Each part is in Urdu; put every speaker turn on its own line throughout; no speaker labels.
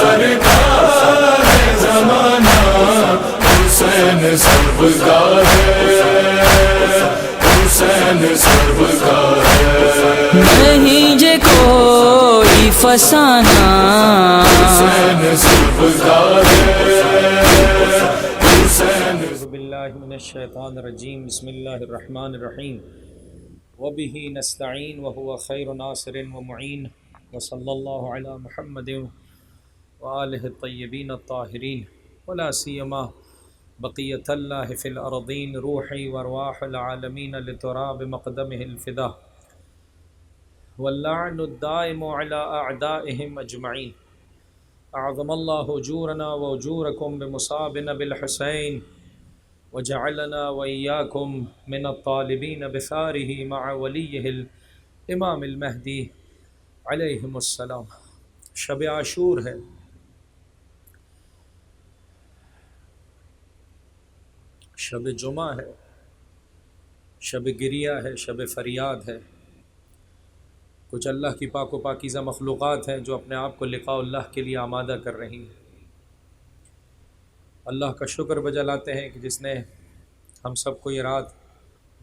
سرکار زمانہ حسین سرکار حسین سرکار
نہیں جے کوئی فسانہ
حسین سرکار حسین
اعوذ باللہ من الشیطان الرجیم بسم اللہ الرحمن الرحیم وبہ نستعین وہو خیر ناصر ومعین وصلی اللہ علی محمد وآلہ الطیبین الطاہرین ولا سیما بقیت اللہ فی الارضین روحی وارواح العالمین لتراب مقدمہ الفدا واللعن الدائم علی اعدائہم اجمعین اعظم اللہ اجورنا واجورکم بمصابنا بالحسین وجعلنا وإياكم من الطالبین بثارہ مع ولیہ الامام المہدی علیہم السلام۔ شب عاشور ہے، شب جمعہ ہے، شب گریہ ہے، شب فریاد ہے۔ کچھ اللہ کی پاک و پاکیزہ مخلوقات ہیں جو اپنے آپ کو لقاء اللہ کے لیے آمادہ کر رہی ہیں۔ اللہ کا شکر بجا لاتے ہیں کہ جس نے ہم سب کو یہ رات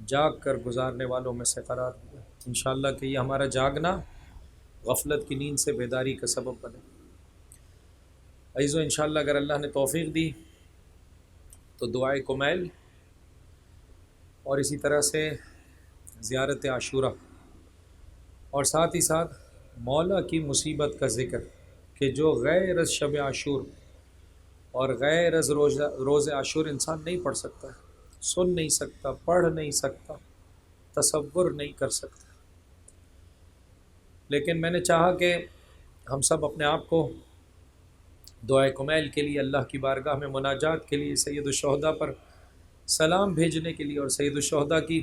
جاگ کر گزارنے والوں میں سے قرار دیا۔ انشاءاللہ کہ یہ ہمارا جاگنا غفلت کی نیند سے بیداری کا سبب بنے۔ عزیزو، انشاءاللہ اگر اللہ نے توفیق دی تو دعائے کمیل اور اسی طرح سے زیارت عاشورہ اور ساتھ ہی ساتھ مولا کی مصیبت کا ذکر کہ جو غیر از شب عاشور اور غیر از روز عاشور انسان نہیں پڑھ سکتا، سن نہیں سکتا، پڑھ نہیں سکتا، تصور نہیں کر سکتا۔ لیکن میں نے چاہا کہ ہم سب اپنے آپ کو دعائے کمیل کے لیے، اللہ کی بارگاہ میں مناجات کے لیے، سید الشہداء پر سلام بھیجنے کے لیے اور سید الشہداء کی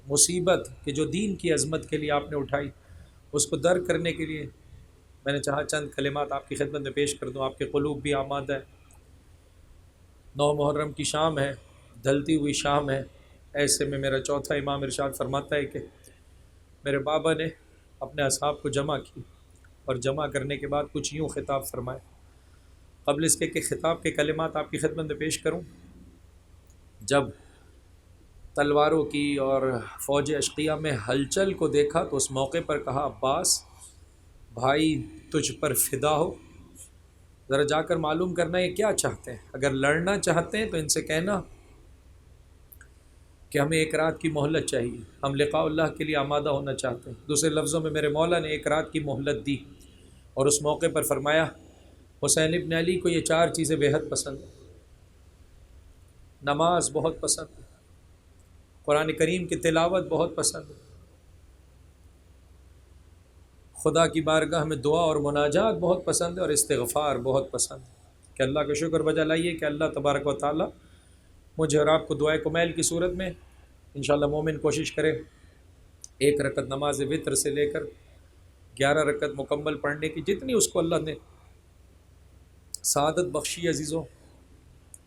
مصیبت کہ جو دین کی عظمت کے لیے آپ نے اٹھائی اس کو در کرنے کے لیے میں نے چاہا چند کلمات آپ کی خدمت میں پیش کر دوں۔ آپ کے قلوب بھی آمادہ ہے، 9 محرم کی شام ہے، ڈھلتی ہوئی شام ہے۔ ایسے میں میرا چوتھا امام ارشاد فرماتا ہے کہ میرے بابا نے اپنے اصحاب کو جمع کی اور جمع کرنے کے بعد کچھ یوں خطاب فرمائے۔ قبل اس کے کہ خطاب کے کلمات آپ کی خدمت میں پیش کروں، جب تلواروں کی اور فوج اشقیہ میں ہلچل کو دیکھا تو اس موقع پر کہا، عباس بھائی تجھ پر فدا ہو، ذرا جا کر معلوم کرنا یہ کیا چاہتے ہیں۔ اگر لڑنا چاہتے ہیں تو ان سے کہنا کہ ہمیں ایک رات کی مہلت چاہیے، ہم لقاء اللہ کے لیے آمادہ ہونا چاہتے ہیں۔ دوسرے لفظوں میں میرے مولا نے ایک رات کی مہلت دی اور اس موقع پر فرمایا حسین ابن علی کو یہ 4 چیزیں بے حد پسند ہیں۔ نماز بہت پسند ہے، قرآن کریم کی تلاوت بہت پسند ہے، خدا کی بارگاہ میں دعا اور مناجات بہت پسند ہے، اور استغفار بہت پسند ہے۔ کہ اللہ کا شکر بجا لائیے کہ اللہ تبارک و تعالی مجھے اور آپ کو دعائے کمیل کی صورت میں انشاءاللہ مومن کوشش کرے 1 رکعت نماز وتر سے لے کر 11 رکعت مکمل پڑھنے کی جتنی اس کو اللہ نے سعادت بخشی عزیزوں،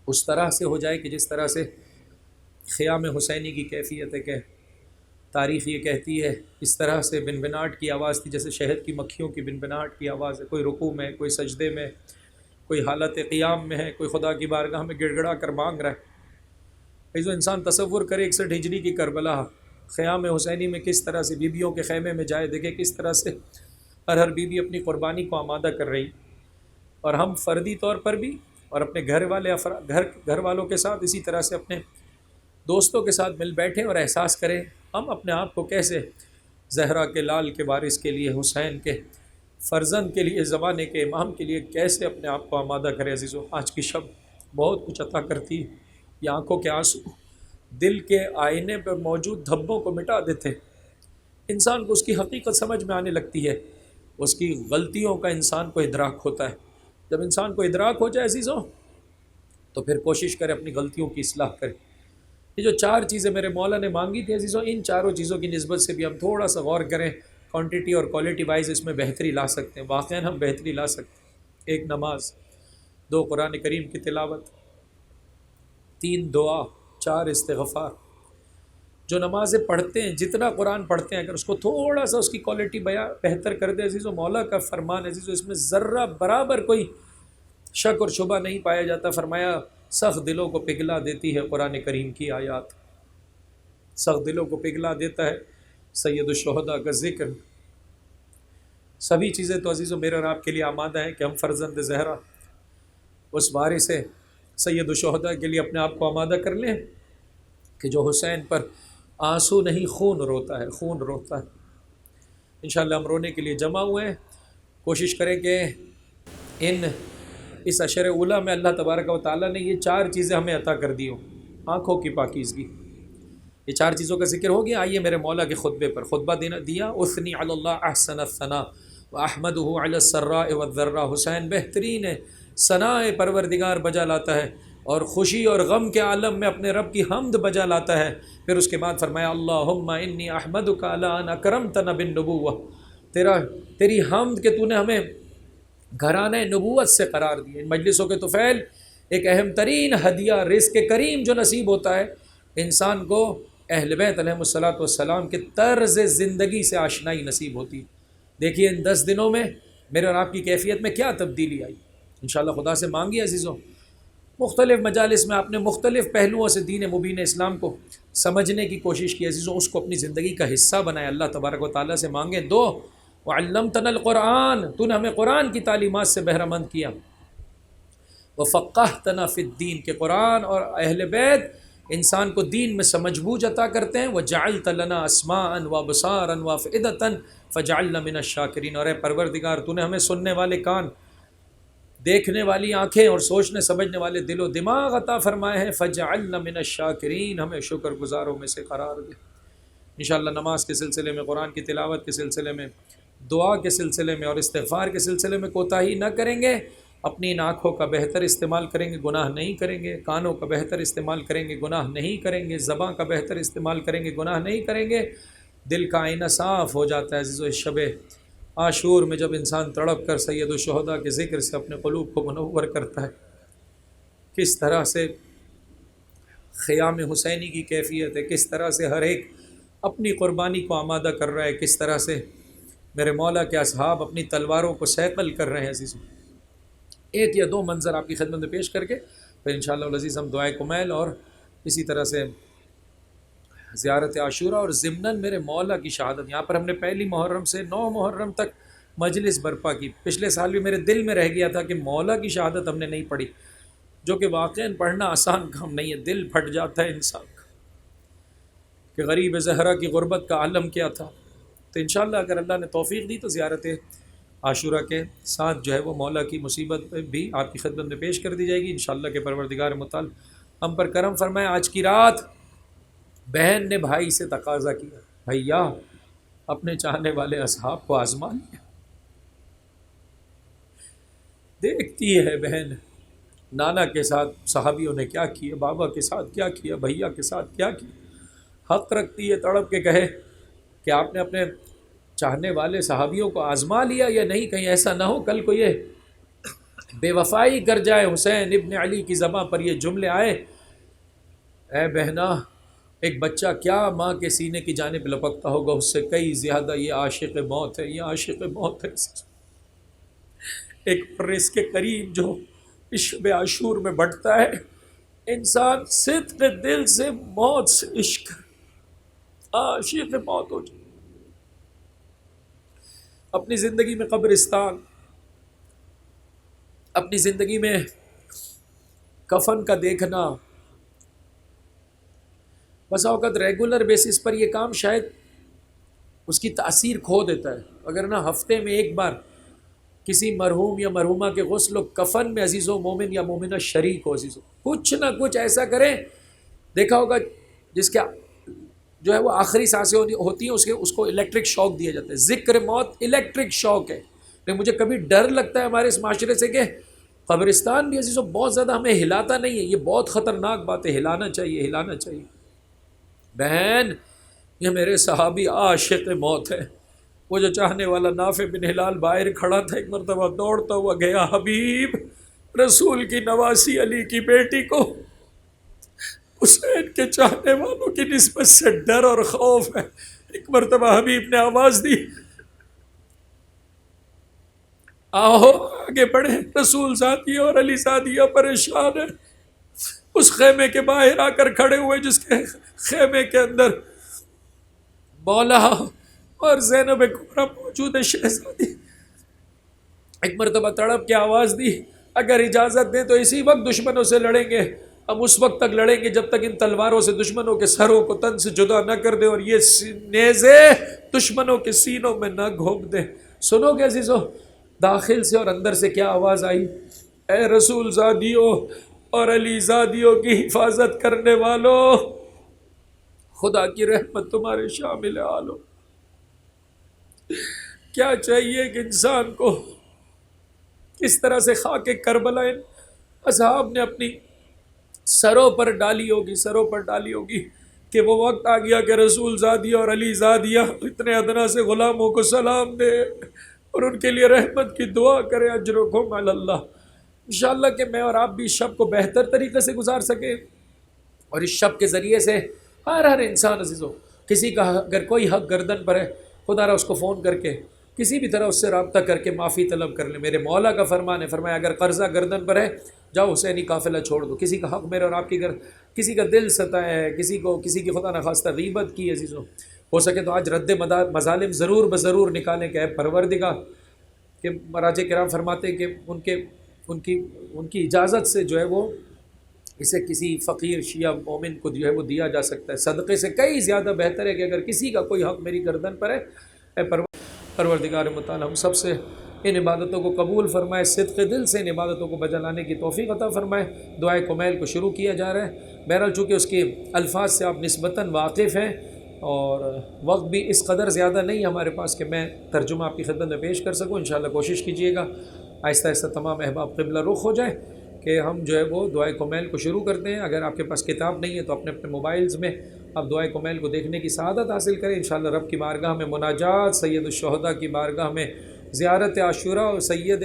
اس طرح سے ہو جائے کہ جس طرح سے خیام حسینی کی کیفیت ہے کہ تاریخ یہ کہتی ہے اس طرح سے بنبناٹ کی آواز تھی جیسے شہد کی مکھیوں کی بنبناٹ کی آواز ہے۔ کوئی رکوع میں، کوئی سجدے میں، کوئی حالت قیام میں ہے، کوئی خدا کی بارگاہ میں گڑ گڑا کر مانگ رہا ہے۔ جو انسان تصور کرے 61 ہجری کی کربلا، خیام حسینی میں کس طرح سے بیبیوں کے خیمے میں جائے، دیکھے کس طرح سے ہر بیوی اپنی قربانی کو آمادہ کر رہی، اور ہم فردی طور پر بھی اور اپنے گھر والوں کے ساتھ اسی طرح سے اپنے دوستوں کے ساتھ مل بیٹھیں اور احساس کریں ہم اپنے آپ کو کیسے زہرا کے لال کے وارث کے لیے، حسین کے فرزند کے لیے، زمانے کے امام کے لیے کیسے اپنے آپ کو آمادہ کریں۔ عزیزو، آج کی شب بہت کچھ عطا کرتی ہے۔ یہ آنکھوں کے آنسو دل کے آئینے پر موجود دھبوں کو مٹا دیتے، انسان کو اس کی حقیقت سمجھ میں آنے لگتی ہے، اس کی غلطیوں کا انسان کو ادراک ہوتا ہے۔ جب انسان کو ادراک ہو جائے عزیزوں تو پھر کوشش کرے اپنی غلطیوں کی اصلاح کرے۔ یہ جو 4 چیزیں میرے مولا نے مانگی تھی عزیزوں، ان 4 چیزوں کی نسبت سے بھی ہم تھوڑا سا غور کریں، کوانٹٹی اور کوالٹی وائز اس میں بہتری لا سکتے ہیں، واقعاً ہم بہتری لا سکتے ہیں۔ 1 نماز، 2 قرآن کریم کی تلاوت، 3 دعا، 4 استغفار۔ جو نمازیں پڑھتے ہیں، جتنا قرآن پڑھتے ہیں، اگر اس کو تھوڑا سا اس کی کوالٹی بہتر کر دے عزیز و مولا کا فرمان عزیز و، اس میں ذرہ برابر کوئی شک اور شبہ نہیں پایا جاتا۔ فرمایا سخت دلوں کو پگھلا دیتی ہے قرآن کریم کی آیات، سخت دلوں کو پگھلا دیتا ہے سید الشہداء کا ذکر۔ سبھی چیزیں تو عزیز و میرے اور آپ کے لیے آمادہ ہیں کہ ہم فرزند زہرا اس وارث سے سید الشہداء کے لیے اپنے آپ کو آمادہ کر لیں کہ جو حسین پر آنسو نہیں خون روتا ہے، خون روتا ہے۔ انشاءاللہ ہم رونے کے لیے جمع ہوئے ہیں۔ کوشش کریں کہ اس عشر اولیٰ میں اللہ تبارک و تعالیٰ نے یہ 4 چیزیں ہمیں عطا کر دی ہوں۔ آنکھوں کی پاکیزگی، یہ 4 چیزوں کا ذکر ہو گیا۔ آئیے میرے مولا کے خطبے پر خطبہ دیا، اثنی علی اللہ احسن الثناء واحمدہ علی السراء والضراء۔ حسین بہترین ثناء پروردگار بجا لاتا ہے اور خوشی اور غم کے عالم میں اپنے رب کی حمد بجا لاتا ہے۔ پھر اس کے بعد فرمایا اللہم انی احمدک علی ان اکرمتنا بالنبوۃ، تیری حمد کہ تو نے ہمیں گھرانہ نبوت سے قرار دیا۔ ان مجلسوں کے طفیل ایک اہم ترین ہدیہ رزق کریم جو نصیب ہوتا ہے انسان کو، اہل بیت علیہم الصلاۃ والسلام کے طرز زندگی سے آشنائی نصیب ہوتی ہے۔ دیکھیے ان 10 دنوں میں میرے اور آپ کی کیفیت میں کیا تبدیلی آئی۔ انشاءاللہ خدا سے مانگی عزیزوں، مختلف مجالس میں آپ نے مختلف پہلوؤں سے دین مبین اسلام کو سمجھنے کی کوشش کی عزیزوں، اس کو اپنی زندگی کا حصہ بنائے۔ اللہ تبارک و تعالیٰ سے مانگیں دو، وعلمتنا القرآن، تو نے ہمیں قرآن کی تعلیمات سے بہرہ مند کیا، وفقہتنا فی الدین، کہ قرآن اور اہل بیت انسان کو دین میں سمجھ بوجھ عطا کرتے ہیں۔ وجعلت لنا اسماعا وابصارا وافئدۃ فجعلنا من الشاکرین، اور اے پروردگار تو نے ہمیں سننے والے کان، دیکھنے والی آنکھیں اور سوچنے سمجھنے والے دل و دماغ عطا فرمائے ہیں۔ فجعلنا من الشاکرین، ہمیں شکر گزاروں میں سے قرار دے۔ انشاءاللہ نماز کے سلسلے میں، قرآن کی تلاوت کے سلسلے میں، دعا کے سلسلے میں اور استغفار کے سلسلے میں کوتاہی نہ کریں گے۔ اپنی ان آنکھوں کا بہتر استعمال کریں گے، گناہ نہیں کریں گے، کانوں کا بہتر استعمال کریں گے، گناہ نہیں کریں گے، زبان کا بہتر استعمال کریں گے، گناہ نہیں کریں گے۔ دل کا آئینہ صاف ہو جاتا ہے عزیزو۔ اس شب عاشور میں جب انسان تڑپ کر سید الشہداء کے ذکر سے اپنے قلوب کو منور کرتا ہے، کس طرح سے خیام حسینی کی کیفیت ہے، کس طرح سے ہر ایک اپنی قربانی کو آمادہ کر رہا ہے، کس طرح سے میرے مولا کے اصحاب اپنی تلواروں کو صیقل کر رہے ہیں عزیزو۔ ایک یا دو منظر آپ کی خدمت میں پیش کر کے پھر انشاءاللہ العزیز ہم دعائے کمیل اور اسی طرح سے زیارت عاشورہ اور ضمناً میرے مولا کی شہادت، یہاں پر ہم نے 1 محرم سے 9 محرم تک مجلس برپا کی۔ پچھلے سال بھی میرے دل میں رہ گیا تھا کہ مولا کی شہادت ہم نے نہیں پڑھی، جو کہ واقعاً پڑھنا آسان کام نہیں ہے، دل پھٹ جاتا ہے انسان کا کہ غریب زہرا کی غربت کا عالم کیا تھا۔ تو انشاءاللہ اگر اللہ نے توفیق دی تو زیارت عاشورہ کے ساتھ جو ہے وہ مولا کی مصیبت بھی آپ کی خدمت میں پیش کر دی جائے گی انشاءاللہ کہ پروردگار متعال ہم پر کرم فرمائے۔ آج کی رات بہن نے بھائی سے تقاضا کیا، بھیا اپنے چاہنے والے اصحاب کو آزما لیا۔ دیکھتی ہے بہن نانا کے ساتھ صحابیوں نے کیا کیا، بابا کے ساتھ کیا کیا، بھیا کے ساتھ کیا کیا، حق رکھتی ہے تڑپ کے کہے کہ آپ نے اپنے چاہنے والے صحابیوں کو آزما لیا یا نہیں، کہیں ایسا نہ ہو کل کو یہ بے وفائی کر جائے۔ حسین ابن علی کی زباں پر یہ جملے آئے، اے بہنا ایک بچہ کیا ماں کے سینے کی جانب لپکتا ہوگا، اس سے کئی زیادہ یہ عاشق موت ہے، یہ عاشق موت ہے۔ ایک رزق کریم جو اس شب عاشور میں بڑھتا ہے، انسان صدق دل سے موت سے عشق عاشق موت ہو جائے۔ اپنی زندگی میں قبرستان، اپنی زندگی میں کفن کا دیکھنا، بسا اوقات ریگولر بیسس پر یہ کام شاید اس کی تاثیر کھو دیتا ہے، اگر نہ ہفتے میں ایک بار کسی مرحوم یا مرحومہ کے غسل و کفن میں عزیز و مومن یا مومنہ شریک ہو، عزیز و کچھ نہ کچھ ایسا کریں۔ دیکھا ہوگا جس کا جو ہے وہ آخری سانسیں ہوتی ہیں اس کو الیکٹرک شاک دیا جاتا ہے۔ ذکر موت الیکٹرک شاک ہے۔ لیکن مجھے کبھی ڈر لگتا ہے ہمارے اس معاشرے سے کہ قبرستان بھی عزیزوں بہت زیادہ ہمیں ہلاتا نہیں ہے، یہ بہت خطرناک بات ہے، ہلانا چاہیے، ہلانا چاہیے۔ بہن یہ میرے صحابی عاشق موت ہے، وہ جو چاہنے والا نافع بن ہلال باہر کھڑا تھا، ایک مرتبہ دوڑتا ہوا گیا، حبیب رسول کی نواسی علی کی بیٹی کو حسین کے چاہنے والوں کی نسبت سے ڈر اور خوف ہے۔ ایک مرتبہ حبیب نے آواز دی، آؤ آگے بڑھیں، رسول زادی اور علی زادیہ پریشان ہے۔ اس خیمے کے باہر آ کر کھڑے ہوئے جس کے خیمے کے اندر مولا اور زینب کبریٰ موجود ہے، شہزادی۔ ایک مرتبہ تڑپ کے آواز دی، اگر اجازت دیں تو اسی وقت دشمنوں سے لڑیں گے، ہم اس وقت تک لڑیں گے جب تک ان تلواروں سے دشمنوں کے سروں کو تن سے جدا نہ کر دیں اور یہ نیزے دشمنوں کے سینوں میں نہ گھونپ دیں۔ سنو گے عزیزو، داخل سے اور اندر سے کیا آواز آئی؟ اے رسول زادیوں اور علی زادیوں کی حفاظت کرنے والوں، خدا کی رحمت تمہارے شامل حال ہو۔ کیا چاہیے کہ انسان کو کس طرح سے خاک کربلا ان اصحاب نے اپنی سروں پر ڈالی ہوگی کہ وہ وقت آ گیا کہ رسول زادیہ اور علی زادیہ اتنے ادنا سے غلاموں کو سلام دے اور ان کے لیے رحمت کی دعا کرے، اجرکم علی اللہ۔ انشاءاللہ کہ میں اور آپ بھی اس شب کو بہتر طریقے سے گزار سکیں، اور اس شب کے ذریعے سے ہر انسان عزیزو، کسی کا اگر کوئی حق گردن پر ہے، خدا را اس کو فون کر کے کسی بھی طرح اس سے رابطہ کر کے معافی طلب کر لیں۔ میرے مولا کا فرمان ہے، فرمایا اگر قرضہ گردن پر ہے جاؤ حسینی قافلہ چھوڑ دو۔ کسی کا حق میرے اور آپ کی کسی کا دل ستایا ہے، کسی کی خدا نخواستہ غیبت کی عزیزو، ہو سکے تو آج رد مظالم ضرور بضرور نکالیں کہ اے پروردگار، کہ مراجع کرام فرماتے ہیں کہ ان کی اجازت سے جو ہے وہ اسے کسی فقیر شیعہ مومن کو جو ہے وہ دیا جا سکتا ہے۔ صدقے سے کئی زیادہ بہتر ہے کہ اگر کسی کا کوئی حق میری گردن پر ہے، اے پروردگار متعال ہم سب سے ان عبادتوں کو قبول فرمائے، صدق دل سے ان عبادتوں کو بجا لانے کی توفیق عطا فرمائے۔ دعائے کمیل کو شروع کیا جا رہا ہے۔ بہرحال چونکہ اس کے الفاظ سے آپ نسبتاً واقف ہیں اور وقت بھی اس قدر زیادہ نہیں ہمارے پاس کہ میں ترجمہ آپ کی خدمت میں پیش کر سکوں، انشاءاللہ کوشش کیجیے گا آہستہ آہستہ تمام احباب قبلہ رخ ہو جائے کہ ہم جو ہے وہ دعائے کمیل کو شروع کرتے ہیں۔ اگر آپ کے پاس کتاب نہیں ہے تو اپنے موبائلز میں آپ دعائے کمیل کو دیکھنے کی سعادت حاصل کریں۔ انشاءاللہ رب کی بارگاہ میں مناجات، سید الشہداء کی بارگاہ میں زیارت عاشوراء اور سید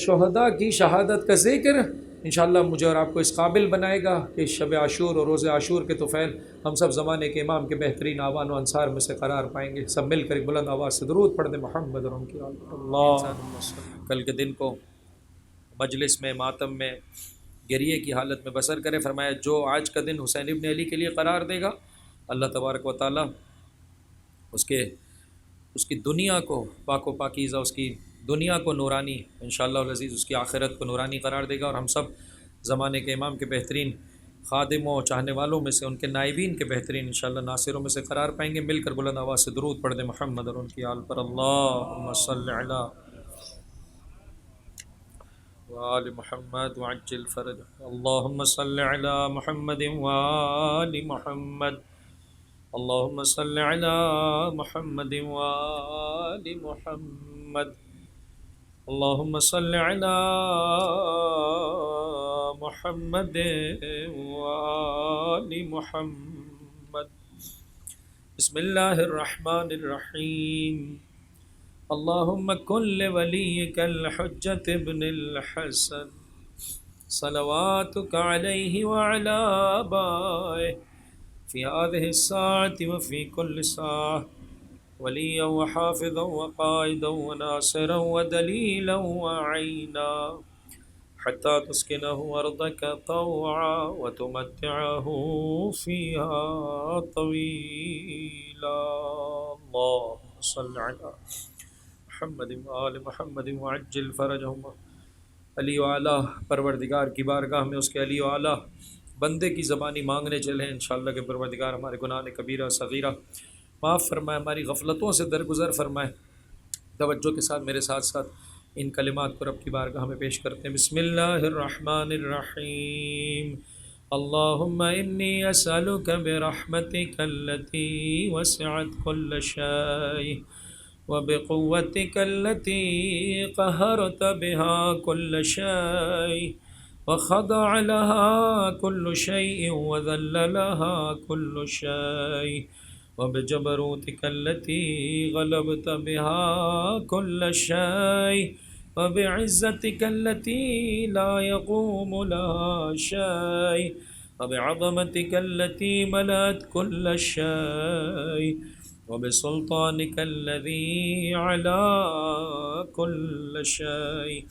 شہداء کی شہادت کا ذکر انشاءاللہ مجھے اور آپ کو اس قابل بنائے گا کہ اس شب عاشور اور روز عاشور کے طفیل ہم سب زمانے کے امام کے بہترین آوان و انصار میں سے قرار پائیں گے۔ سب مل کر ایک بلند آواز سے درود پڑھ دیں محمد اور ان کی آل پر۔ اللہ کل کے دن کو مجلس میں ماتم میں گریے کی حالت میں بسر کرے۔ فرمایا جو آج کا دن حسین ابن علی کے لیے قرار دے گا، اللہ تبارک و تعالیٰ اس کی دنیا کو پاک و پاکیزہ، اس کی دنیا کو نورانی، انشاءاللہ العزیز اس کی آخرت کو نورانی قرار دے گا، اور ہم سب زمانے کے امام کے بہترین خادموں چاہنے والوں میں سے، ان کے نائبین کے بہترین انشاءاللہ ناصروں میں سے قرار پائیں گے۔ مل کر بلند آواز سے درود پڑھ دیں محمد اور ان کی آل پر۔ اللہم صلی علی وآل محمد وعجل فرج، اللہم صلی علی محمد وآل محمد، اللہم صلی علی محمد وآل محمد، اللہم صلی علی محمد وآل محمد۔ بسم اللہ الرحمن الرحیم۔ اللہم کن لولیک الحجۃ ابن الحسن صلواتک علیہ وعلی آبائہ فی هذه الساعة وفی کل ساعة ولیا وحافظا وقائدا وناصرا ودلیلا وعینا حتی تسکنہ ارضک طوعا وتمتعہ فیہا طویلا۔ اللہم صل علی محمد وآل محمد وعجل فرجہم۔ علی وعلا پروردگار کی بارگاہ میں اس کے علی وعلا بندے کی زبانی مانگنے چلیں انشاءاللہ کہ پروردگار ہمارے گناہ کبیرہ صغیرہ معاف فرمائے، ہماری غفلتوں سے درگزر فرمائے۔ توجہ کے ساتھ میرے ساتھ ساتھ ان کلمات کو رب کی بارگاہ میں پیش کرتے ہیں۔ بسم اللہ الرحمن الرحیم۔ اللہم انی اسألک برحمتک التی وسعت کل شیء وبقوتك التي قهرت بها كل شيء وخضع لها كل شيء وذل لها كل شيء وبجبروتك التي غلبت بها كل شيء وبعزتك التي لا يقوم لها شيء وبعظمتك التي ملأت كل شيء وبسلطانك الذي على كل شيء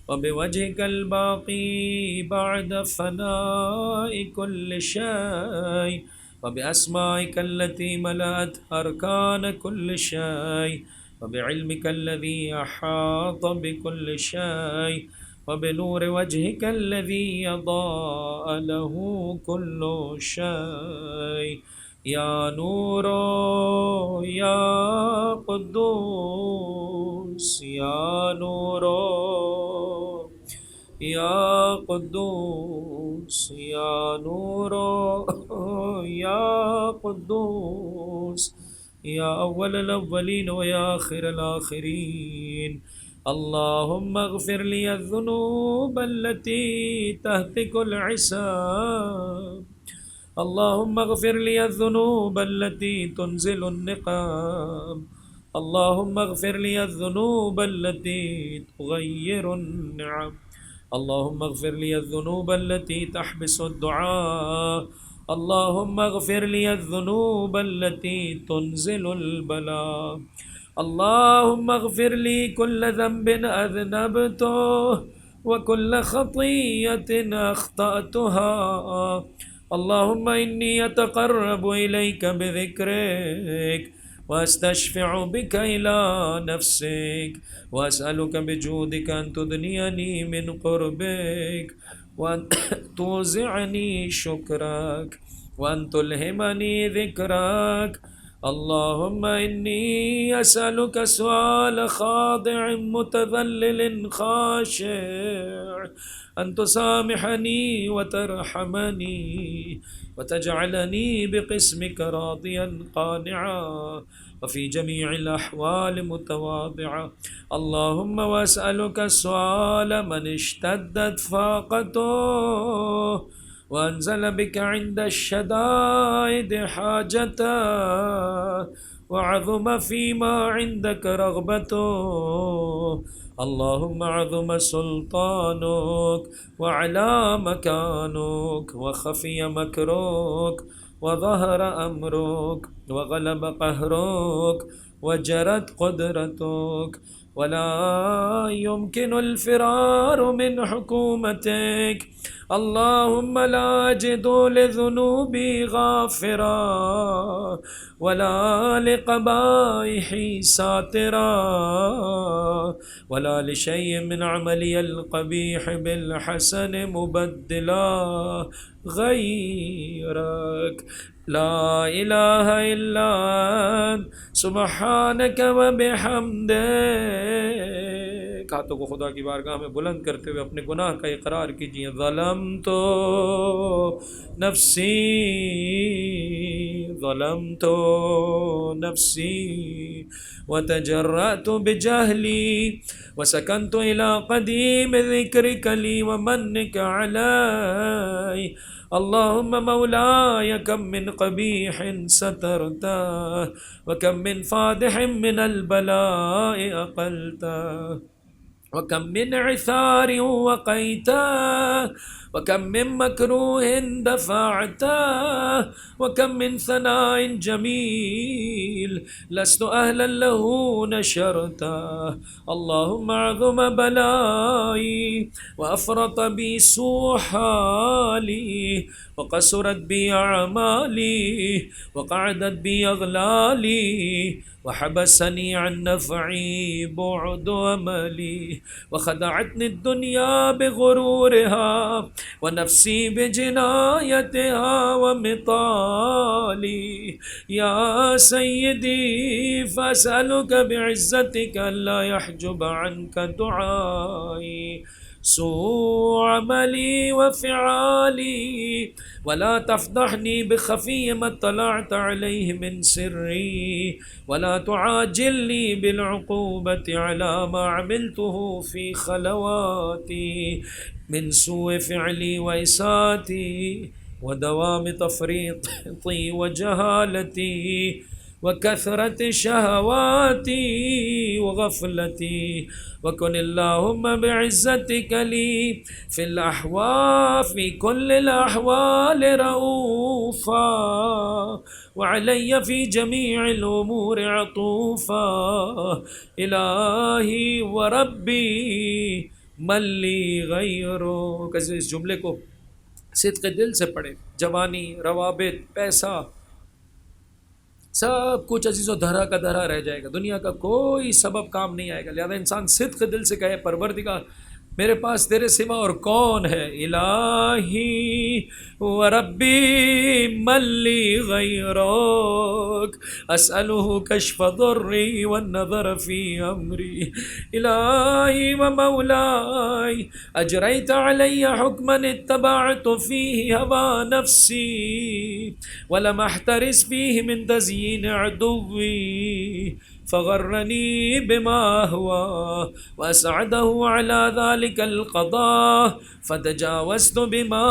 وبوجهك الباقي بعد فناء كل شيء وبأسمائك التي ملأت أركان كل شيء وبعلمك الذي أحاط بكل شيء وبنور وجهك الذي أضاء له كل شيء يا نور يا قدوس يا نور يا قدوس يا نور يا قدوس يا أول الأولين ويا آخر الآخرين اللهم اغفر لي الذنوب التي تهتك العصام اللهم اغفر لي الذنوب التي تنزل النقام اللهم اغفر لي الذنوب التي تغير النعم اللهم اغفر لي الذنوب التي تحبس الدعاء اللهم اغفر لي الذنوب التي تنزل البلاء اللهم اغفر لي كل ذنب أذنبته وكل خطيئة أخطأتها اللهم إني أتقرب إليك بذكرك وأستشفع بك إلى نفسك وأسألك بجودك أن تدنيني من قربك وأن توزعني شكرك وأن تلهمني ذكرك اللهم إني أسألك سؤال خاضع متذلل خاشع أن تسامحني وترحمني وتجعلني بقسمك راضيا قانعا وفي جميع الأحوال متواضعا اللهم وأسألك السؤال من اشتدت فاقته وأنزل بك عند الشدائد حاجته وعظم فيما عندك رغبته اللهم عظم سلطانك وعلى مكانك وخفي مكرك وظهر أمرك وغلب قهرك وجرت قدرتك ولا يمكن الفرار من حكومتك اللهم لا أجد لذنوبي غافرا ولا لقبائحي ساترا ولا لشيء من عملي القبيح بالحسن مبدلا غيرك لا إله إلا أنت سبحانك وبحمدك ہاتھوں کو خدا کی بارگاہ میں بلند کرتے ہوئے اپنے گناہ کا اقرار کیجیے ظلمت نفسی وتجرأت بجهلي وسكنت إلى قديم ذكرك لي ومنك علي اللهم مولاي كم من قبيح سترته وكم من فادح من البلاء أقلته وكم من عثار وقيته وكم من مكروه دفعته وكم من ثناء جميل لست أهلا له نشرته اللهم عظم بلائي وأفرط بي سوء حالي وقصرت بي أعمالي وقعدت بي أغلالي وحبسني عن نفعي بعد أملي وخدعتني الدنيا بغرورها ونفسي بجنايتها ومطالي يا سيدي فأسألك بعزتك ألا يحجب عنك دعائي سوء عملي وفعالي ولا تفضحني بخفي ما اطلعت عليه من سري ولا تعاجلني بالعقوبة على ما عملته في خلواتي من سوء فعلي وإساتي ودوام تفريطي وجهالتي وكثرة شهواتي وغفلتي، وكن اللهم بعزتك لي في الأحوال في كل الأحوال رؤوفا، وعلي في جميع الأمور عطوفا، إلهي وربي من لي غيرك۔ اس جملے کو صدق دل سے پڑھے، جوانی، روابط، پیسہ، سب کچھ عزیز و دھرا کا دھرا رہ جائے گا، دنیا کا کوئی سبب کام نہیں آئے گا۔ لہذا انسان صدق دل سے کہے پروردگار میرے پاس تیرے سوا اور کون ہے، الہی و ربی من لی غیرک اسألہ کشف ضری والنظر فی امری، الہی و مولائی اجریت علی حکما اتبعت فیہ ہوا نفسی ولم احترس فیہ من تزیین عدوی فغرني بما هو وأسعده على ذلك القضاء فتجاوزت بما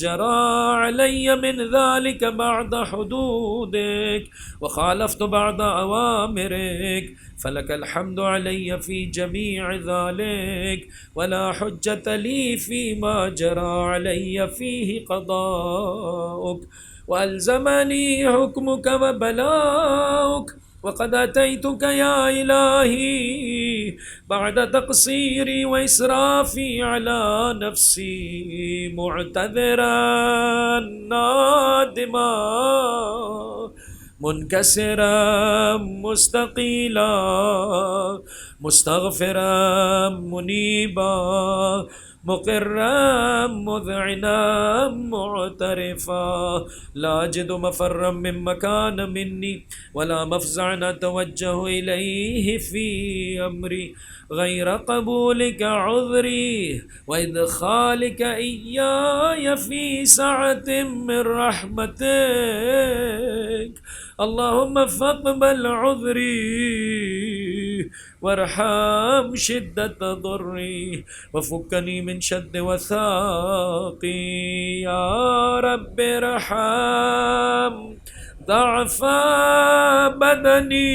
جرى علي من ذلك بعد حدودك وخالفت بعد أوامرك فلك الحمد علي في جميع ذلك ولا حجة لي فيما جرى علي فيه قضاؤك وألزمني حكمك وبلاؤك وقد أتيتك يا إلهي بعد تقصيري وإسرافي على نفسي معتذرا نادما منكسرا مستقيلا مستغفرا منيبا مقرا مذعنا معترفا لا أجد مفرا من مكان مني ولا مفزعا أتوجه إليه في أمري غير قبولك عذري وإدخالك إياي في سعة من رحمتك اللهم فاقبل عذري وارحم شدة ضري وفكني من شد وثاقي يا رب ارحم ضعف بدني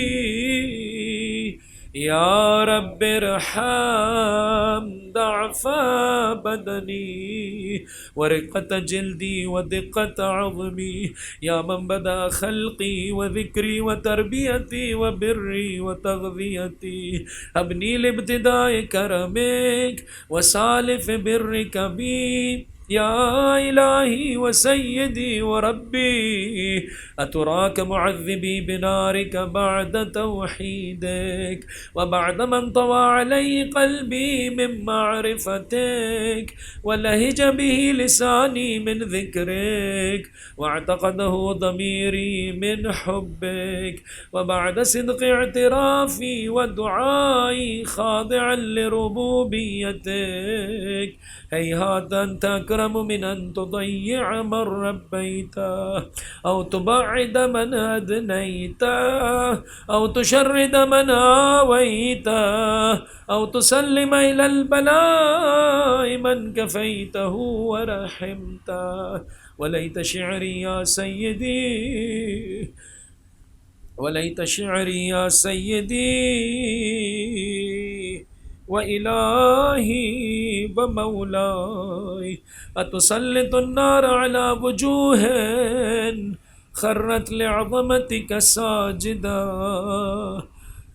يا رب ارحم ضعف بدني ورقة جلدي ودقة عظمي يا من بدا خلقي وذكري وتربيتي وبري وتغذيتي أبني لابتداء كرمك وسالف برك بي يا إلهي وسيدي وربي أتراك معذبي بنارك بعد توحيدك وبعد من طوى علي قلبي من معرفتك ولهج به لساني من ذكرك واعتقده ضميري من حبك وبعد صدق اعترافي ودعائي خاضعا لربوبيتك هيهات أنت أكرم من أن تضيع من ربيته أو تبعد من أدنيته أو تشرد من آويته أو تسلم إلى البلاء من كفيته ورحمته وليت شعري يا سيدي وليت شعري يا سيدي وإلهي ومولاي أتسلط النار على وجوه خرت لعظمتك ساجدا۔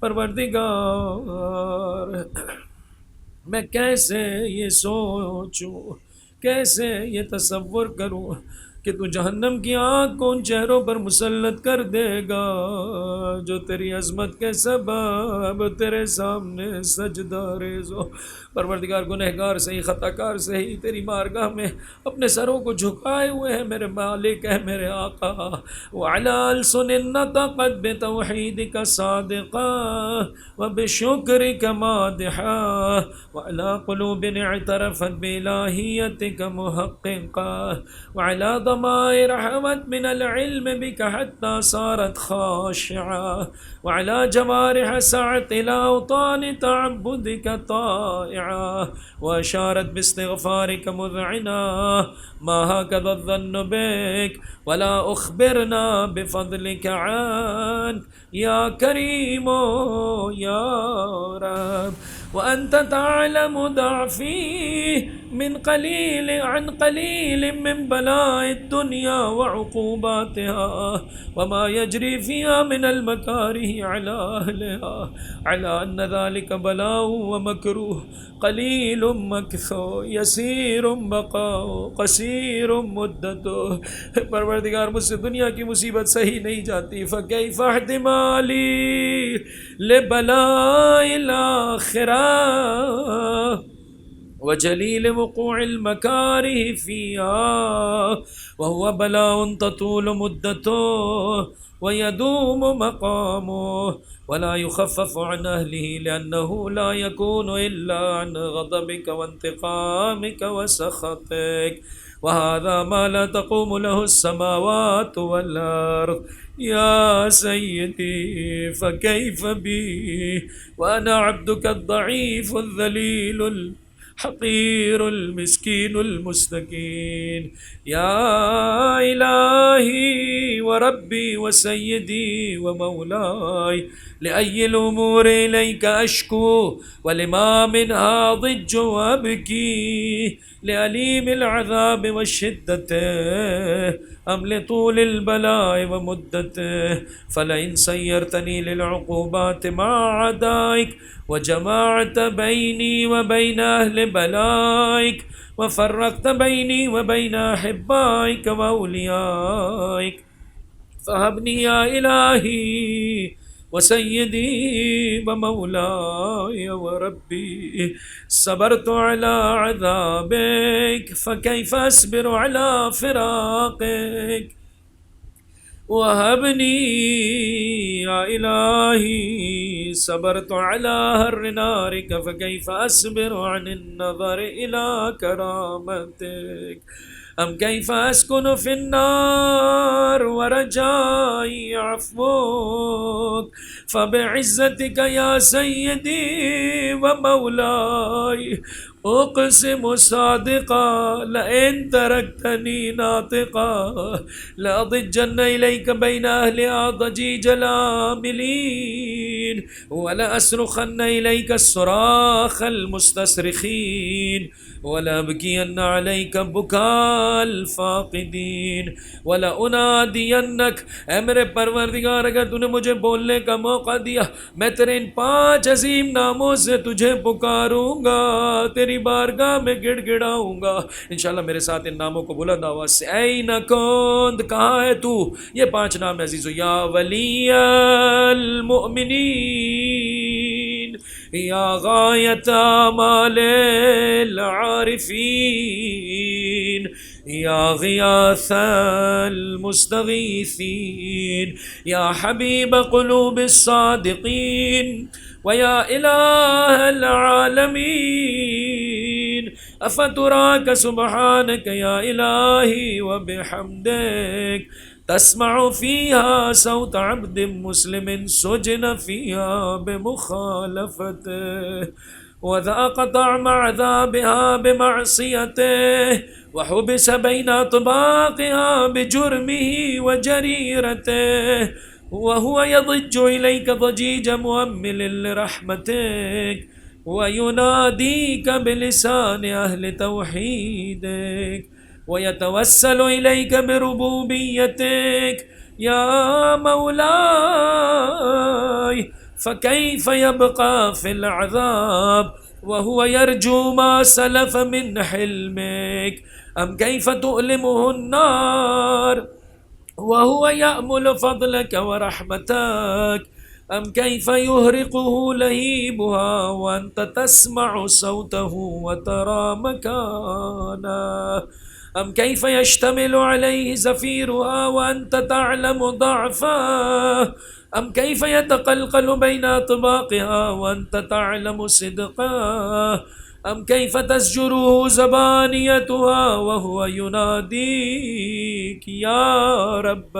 پروردگار میں کیسے یہ سوچوں، کیسے یہ تصور کروں کہ تو جہنم کی آگ کو ان چہروں پر مسلط کر دے گا جو تیری عظمت کے سبب تیرے سامنے سجدہ ریز ہو۔ پروردگار گنہگار سے ہی، خطا کار سے ہی تیری بارگاہ میں اپنے سروں کو جھکائے ہوئے ہیں میرے مالک ہے، میرے آقا۔ وعلى ألسن نطقت بتوحيدك صادقا وبشكرك مادحا وعلى قلوب اعترفت بإلهيتك محققا وعلى الضمائر حوت من العلم بك حتى صارت خاشعة، وعلى جوارح سعت إلى أوطان تعبدك طائعة، وأشارت باستغفارك مذعنة. ما هكذا الظن بك ولا أخبرنا بفضلك عنك يا كريم يا رب، وأنت تعلم ضعفي من قليل من بلاء الدنيا وعقوباتها، وما يجري فيها من المكاره على أهلها، على أن ذلك بلاء ومكروه، قليل مكثو، يسير بقاء، قصير مدته۔ پروردگار مجھ سے دنیا کی مصیبت صحیح نہیں جاتی، فکیف احتمالی لبلاء الآخرہ وجلیل وقوع المکارہ فیہا، وهو بلاء تطول مدته ويدوم مقامه ولا يخفف عن أهله، لأنه لا يكون إلا عن غضبك وانتقامك وسخطك، وهذا ما لا تقوم له السماوات والأرض يا سيدي، فكيف بي وأنا عبدك الضعيف الذليل الحقير المسكين المستكين، يا إلهي وربي وسيدي ومولاي، لأي الأمور إليك أشكو ولما منها ضج وأبكي، لأليم العذاب والشدة أم لطول البلاء ومدته، فلئن سيرتني للعقوبات مع عدائك وجمعت بيني وبين أهل بلائك وفرقت بيني وبين أحبائك وأوليائك، فهبني يا إلهي وسيدي ومولاي وربي، صبرت على عذابك فكيف أصبر على فراقك، وهبني يا إلهي، صبرت على هر نارك فكيف أصبر عن النظر إلى كرامتك، أم كيف أسكن في النار ورجائي عفوك، فبعزتك يا سيدي ومولاي أقسم صادقا لئن تركتني ناطقا لأضجن إليك بين أهلها ضجيج العاملين، ولأصرخن إليك الصراخ المستصرخين، ولأبكين عليك بكاء الفاقدين، ولأنادينك۔ اے میرے پروردگار، اگر تو نے مجھے بولنے کا موقع دیا، میں تیرے ان 5 عظیم ناموں سے تجھے پکاروں گا، تیری بارگاہ میں گڑ گڑاؤں گا۔ انشاءاللہ میرے ساتھ ان ناموں کو بلند آواز سے، این کنت، کہاں ہے تو؟ یہ 5 نام ہے عزیزو، یا ولی المؤمنین، یا غایت آمال العارفین، یا غیاث المستغیثین، یا حبیب قلوب الصادقین، ویا الہ العالمین، افتراک سبحانک یا الہی وبحمدک، تسمع فيها صوت عبد مسلم سجن فيها بمخالفته، وذاق طعم عذابها بمعصيته، وحبس بين أطباقها بجرمه وجريرته، وهو يضج إليك ضجيج مؤمل لرحمتك، ويناديك بلسان أهل توحيدك، ويتوسل إليك بربوبيتك يا مولاي، فكيف يبقى في العذاب وهو يرجو ما سلف من حلمك، أم كيف تؤلمه النار وهو يأمل فضلك ورحمتك، أم كيف يهرقه لهيبها وأنت تسمع صوته وترى مكانه، أم كيف يشتمل عليه زفيرها وأنت تعلم ضعفه، أم كيف يتقلقل بين أطباقها وأنت تعلم صدقه، ام کیف تزجره زبانیتها وهو يناديك یا رب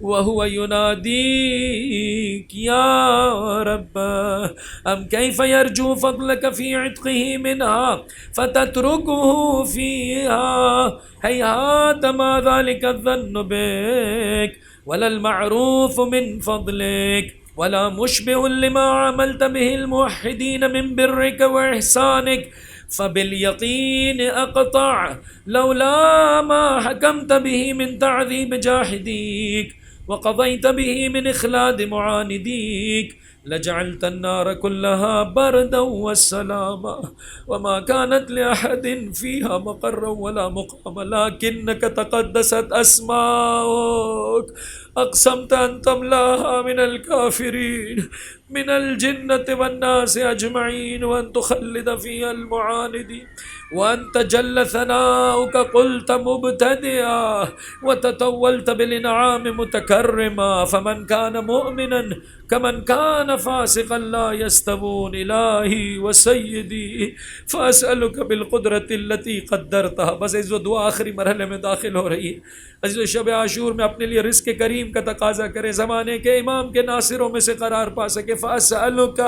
وهو يناديك يا رب ام كيف يرجو فضلك في عتقه منها فتتركه فيها هيهات ما ذلك الظن بك ولا المعروف من فضلك ولا مشبه لما عملت به الموحدين من برك وإحسانك فباليقين أقطع لولا ما حكمت به من تعذيب جاحديك وقضيت به من إخلاد معانديك لجعلت النار كلها بردا والسلاما وما كانت لأحد فيها مقرا ولا مقام لكنك تقدست أسماؤك أقسمت أن تملاها من الكافرين من الجنة والناس أجمعين وأن تخلد فيها المعاندين وأنت جل ثناؤك قلت مبتدئا وتطولت بالإنعام متكرما فمن كان مؤمنا كمن كان فاسقا لا يستوون إلهي وسيدي فأسألك بالقدرة التي قدرتها. بس اس دعا آخری مرحلے میں داخل ہو رہی ہے. عزیز شب عاشور میں اپنے لیے رزق کریم کا تقاضا کرے, زمانے کے امام کے ناصروں میں سے قرار پا سکے. فأسألك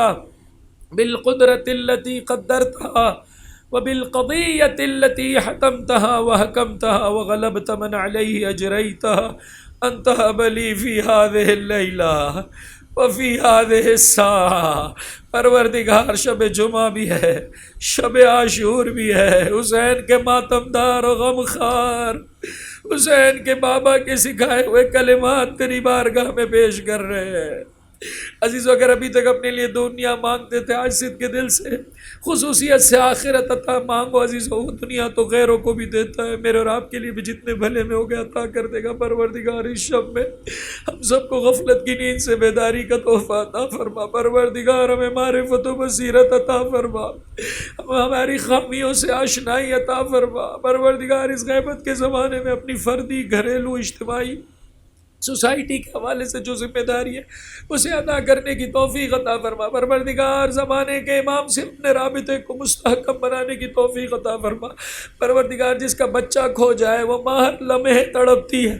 بالقدرة التي قدرتها وبالقضية التي حتمتها وحكمتها وغلبت من عليه أجريتها أن تهب لي في هذه الليلة وفي هذه الساعة. پروردگار شب جمعہ بھی ہے, شب عاشور بھی ہے, حسین کے ماتمدار و غمخوار حسین کے بابا کے سکھائے ہوئے کلمات تیری بارگاہ میں پیش کر رہے ہیں. عزیزو اگر ابھی تک اپنے لیے دنیا مانگتے تھے, آج صدق کے دل سے خصوصیت سے آخرت عطا مانگو. عزیزو وہ دنیا تو غیروں کو بھی دیتا ہے, میرے اور آپ کے لیے بھی جتنے بھلے میں ہو گیا عطا کر دے گا. پروردگار اس شب میں ہم سب کو غفلت کی نیند سے بیداری کا تحفہ عطا فرما. پروردگار ہمیں معرفت و بصیرت عطا فرما, ہماری خامیوں سے آشنائی عطا فرما. پروردگار اس غیبت کے زمانے میں اپنی فردی, گھریلو, اجتماعی, سوسائٹی کے حوالے سے جو ذمہ داری ہے اسے ادا کرنے کی توفیق عطا فرما. پروردگار زمانے کے امام سے اپنے رابطے کو مستحکم بنانے کی توفیق عطا فرما. پروردگار جس کا بچہ کھو جائے وہ ماں ہر لمحے تڑپتی ہے.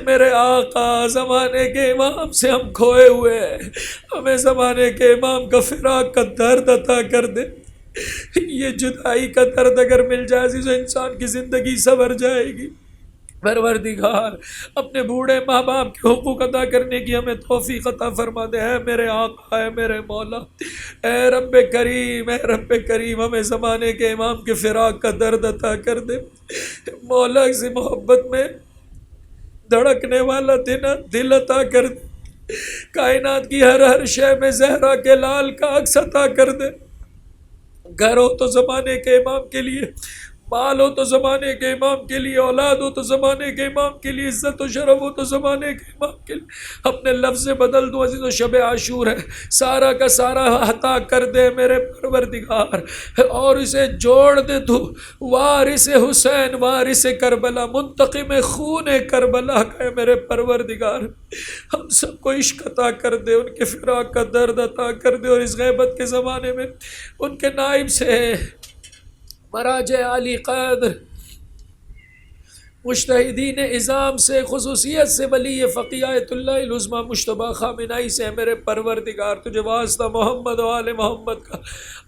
میرے آقا زمانے کے امام سے ہم کھوئے ہوئے ہیں, ہمیں زمانے کے امام کا فراق کا درد عطا کر دے. یہ جدائی کا درد اگر مل جائے عزیز انسان کی زندگی سنور جائے گی. پروردگار اپنے بوڑھے ماں باپ کے حقوق ادا کرنے کی ہمیں توفیق عطا فرما دے. اے میرے آقا, اے میرے مولا, اے رب کریم, اے رب کریم, ہمیں زمانے کے امام کے فراق کا درد عطا کر دے. مولا سے محبت میں دھڑکنے والا دل عطا کر دے. کائنات کی ہر شے میں زہرا کے لال کا عکس عطا کر دے. گھر ہو تو زمانے کے امام کے لیے, مال ہو تو زمانے کے امام کے لیے, اولاد ہو تو زمانے کے امام کے لیے, عزت و شرف ہو تو زمانے کے امام کے لیے. اپنے لفظ بدل دو عزیز و شب عاشور ہے, سارا کا سارا عطا کر دے میرے پروردگار, اور اسے جوڑ دے تو وارث حسین, وارث کربلا, منتقم خون کربلا کا میرے پروردگار. ہم سب کو عشق عطا کر دے, ان کے فراق کا درد عطا کر دے, اور اس غیبت کے زمانے میں ان کے نائب سے مراجع علی قدر, مجتہدین اعظام سے, خصوصیت سے ولی فقیہ آیت اللہ العظمیٰ مجتبیٰ خامنائی سے میرے پروردگار تجھے واسطہ محمد و آل محمد کا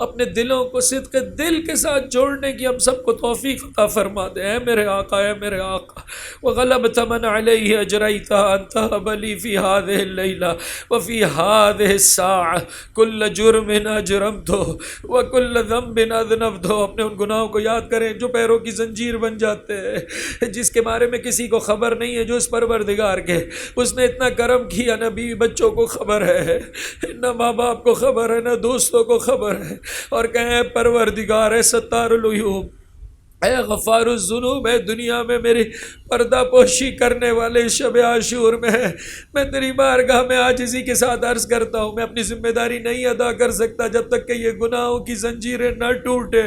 اپنے دلوں کو صدق دل کے ساتھ جوڑنے کی ہم سب کو توفیق عطا فرما دے. اے میرے آقا, اے میرے آقا, وغلبت من علیہ اجریتها ان تهب لي في هذه الليلة وفي هذه الساعة كل جرم اجرمته وكل ذنب اذنبته. اپنے ان گناہوں کو یاد کریں جو پیروں کی زنجیر بن جاتے ہیں, جس کے بارے میں کسی کو خبر نہیں ہے جو اس پروردگار کے, اس نے اتنا کرم کیا, نہ بیوی بچوں کو خبر ہے, نہ ماں باپ کو خبر ہے, نہ دوستوں کو خبر ہے, اور کہیں پروردگار ہے ستار العیوب, اے غفار الذنوب، اے دنیا میں میری پردہ پوشی کرنے والے شب عاشور میں ہے، میں تیری بارگاہ میں عاجزی کے ساتھ عرض کرتا ہوں، میں اپنی ذمہ داری نہیں ادا کر سکتا جب تک کہ یہ گناہوں کی زنجیریں نہ ٹوٹے۔